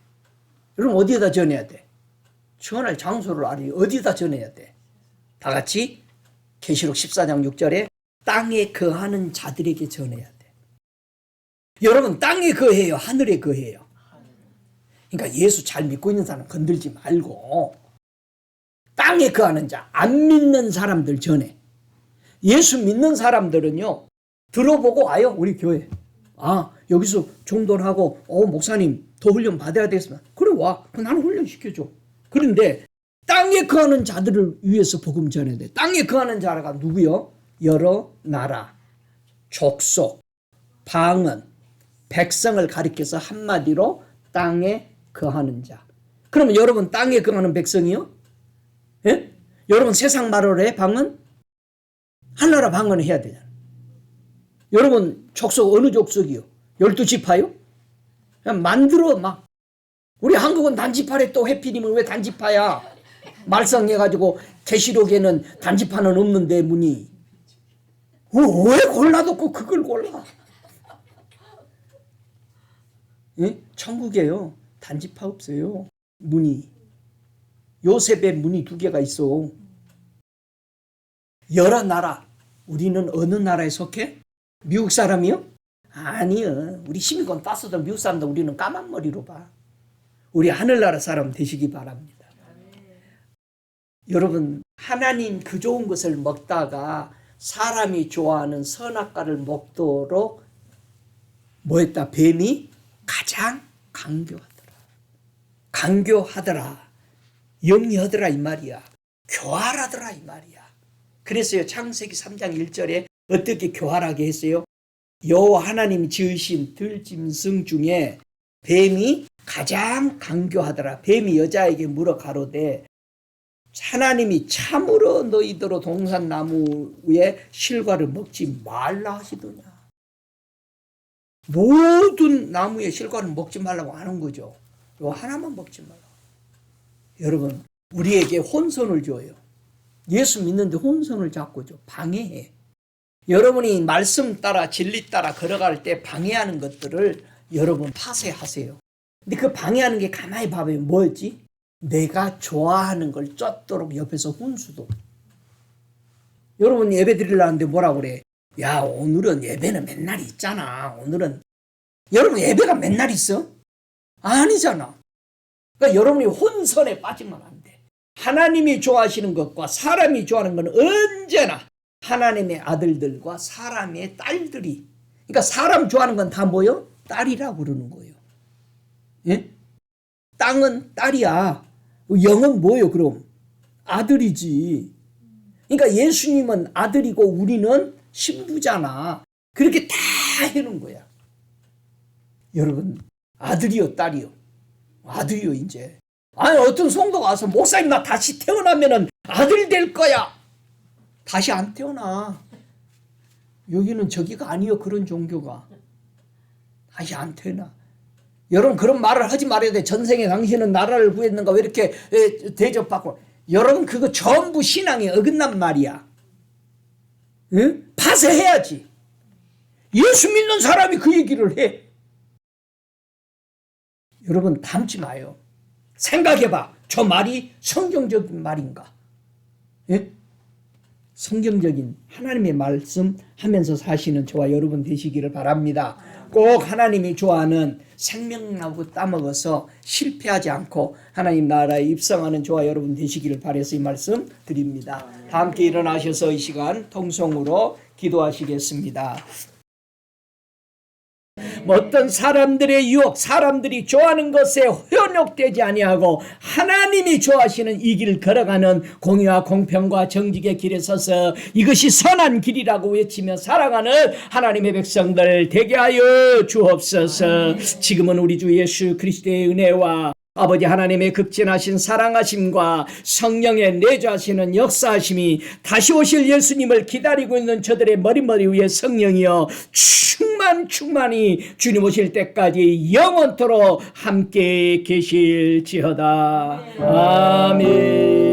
여러분 어디에다 전해야 돼? 전할 장소를 알아요. 어디에다 전해야 돼? 다 같이 계시록 14장 6절에 땅에 거하는 자들에게 전해야 돼. 여러분 땅에 거해요? 하늘에 거해요? 그러니까 예수 잘 믿고 있는 사람 건들지 말고 땅에 거하는 자, 안 믿는 사람들 전해. 예수 믿는 사람들은요, 들어보고 와요. 우리 교회. 아, 여기서 종도를 하고 목사님 더 훈련 받아야 되겠습니다. 그래 와. 나는 훈련 시켜줘. 그런데 땅에 거하는 자들을 위해서 복음 전해야 돼. 땅에 거하는 자가 누구요? 여러 나라, 족속, 방언, 백성을 가리켜서 한마디로 땅에 거하는 자. 그러면 여러분 땅에 거하는 백성이요? 예? 여러분 세상 말을 해? 방언? 하나라 방언을 해야 되잖아. 여러분 족속 어느 족속이요? 12지파요? 그냥 만들어 막. 우리 한국은 단지파래. 또 해피님은 왜 단지파야? 말썽해가지고 계시록에는 단지파는 없는데 문이. 왜 골라도 꼭 그걸 골라? 예? 천국에요. 단지파 없어요. 문이. 요셉의 문이 2개가 있어. 여러 나라. 우리는 어느 나라에 속해? 미국 사람이요? 아니요. 우리 시민권 땄어도 미국 사람도 우리는 까만 머리로 봐. 우리 하늘나라 사람 되시기 바랍니다. 여러분 하나님 그 좋은 것을 먹다가 사람이 좋아하는 선악과를 먹도록 뭐했다? 뱀이 가장 강교하더라. 강교하더라. 영리하더라 이 말이야. 교활하더라 이 말이야. 그래서요 창세기 3장 1절에 어떻게 교활하게 했어요? 여호와 하나님이 지으신 들짐승 중에 뱀이 가장 강교하더라. 뱀이 여자에게 물어 가로되 하나님이 참으로 너희더러 동산나무의 실과를 먹지 말라 하시더냐. 모든 나무의 실과를 먹지 말라고 하는 거죠. 요 하나만 먹지 말라. 여러분 우리에게 혼선을 줘요. 예수 믿는데 혼선을 자꾸 줘. 방해해. 여러분이 말씀 따라 진리 따라 걸어갈 때 방해하는 것들을 여러분 파쇄하세요. 근데 그 방해하는 게 가만히 봐보면 뭐였지? 내가 좋아하는 걸 쫓도록 옆에서 훈수도. 여러분 예배 드리려는데 뭐라고 그래? 야 오늘은 예배는 맨날 있잖아. 오늘은. 여러분 예배가 맨날 있어? 아니잖아. 그러니까 여러분이 혼선에 빠지면 안 돼. 하나님이 좋아하시는 것과 사람이 좋아하는 건 언제나 하나님의 아들들과 사람의 딸들이. 그러니까 사람 좋아하는 건 다 뭐요? 딸이라고 그러는 거예요. 예? 땅은 딸이야. 영은 뭐예요 그럼? 아들이지. 그러니까 예수님은 아들이고 우리는 신부잖아. 그렇게 다 해놓은 거야. 여러분 아들이요 딸이요? 아들이요 이제. 아니 어떤 성도가 와서 목사님 나 다시 태어나면은 아들 될 거야. 다시 안 태어나. 여기는 저기가 아니요 그런 종교가. 다시 안 태어나. 여러분 그런 말을 하지 말아야 돼. 전생에 당신은 나라를 구했는가 왜 이렇게 대접받고. 여러분 그거 전부 신앙에 어긋난 말이야. 응? 파쇄해야지. 예수 믿는 사람이 그 얘기를 해. 여러분 닮지 마요. 생각해봐. 저 말이 성경적인 말인가? 예? 성경적인 하나님의 말씀 하면서 사시는 저와 여러분 되시기를 바랍니다. 꼭 하나님이 좋아하는 생명나무 따먹어서 실패하지 않고 하나님 나라에 입성하는 저와 여러분 되시기를 바라서 이 말씀 드립니다. 다 함께 일어나셔서 이 시간 통성으로 기도하시겠습니다. 어떤 사람들의 유혹, 사람들이 좋아하는 것에 현혹되지 아니하고 하나님이 좋아하시는 이 길을 걸어가는 공의와 공평과 정직의 길에 서서 이것이 선한 길이라고 외치며 살아가는 하나님의 백성들 되게 하여 주옵소서. 지금은 우리 주 예수 그리스도의 은혜와 아버지 하나님의 극진하신 사랑하심과 성령의 내주하시는 역사하심이 다시 오실 예수님을 기다리고 있는 저들의 머리 위에 성령이여 충만히 주님 오실 때까지 영원토록 함께 계실지어다. 아멘.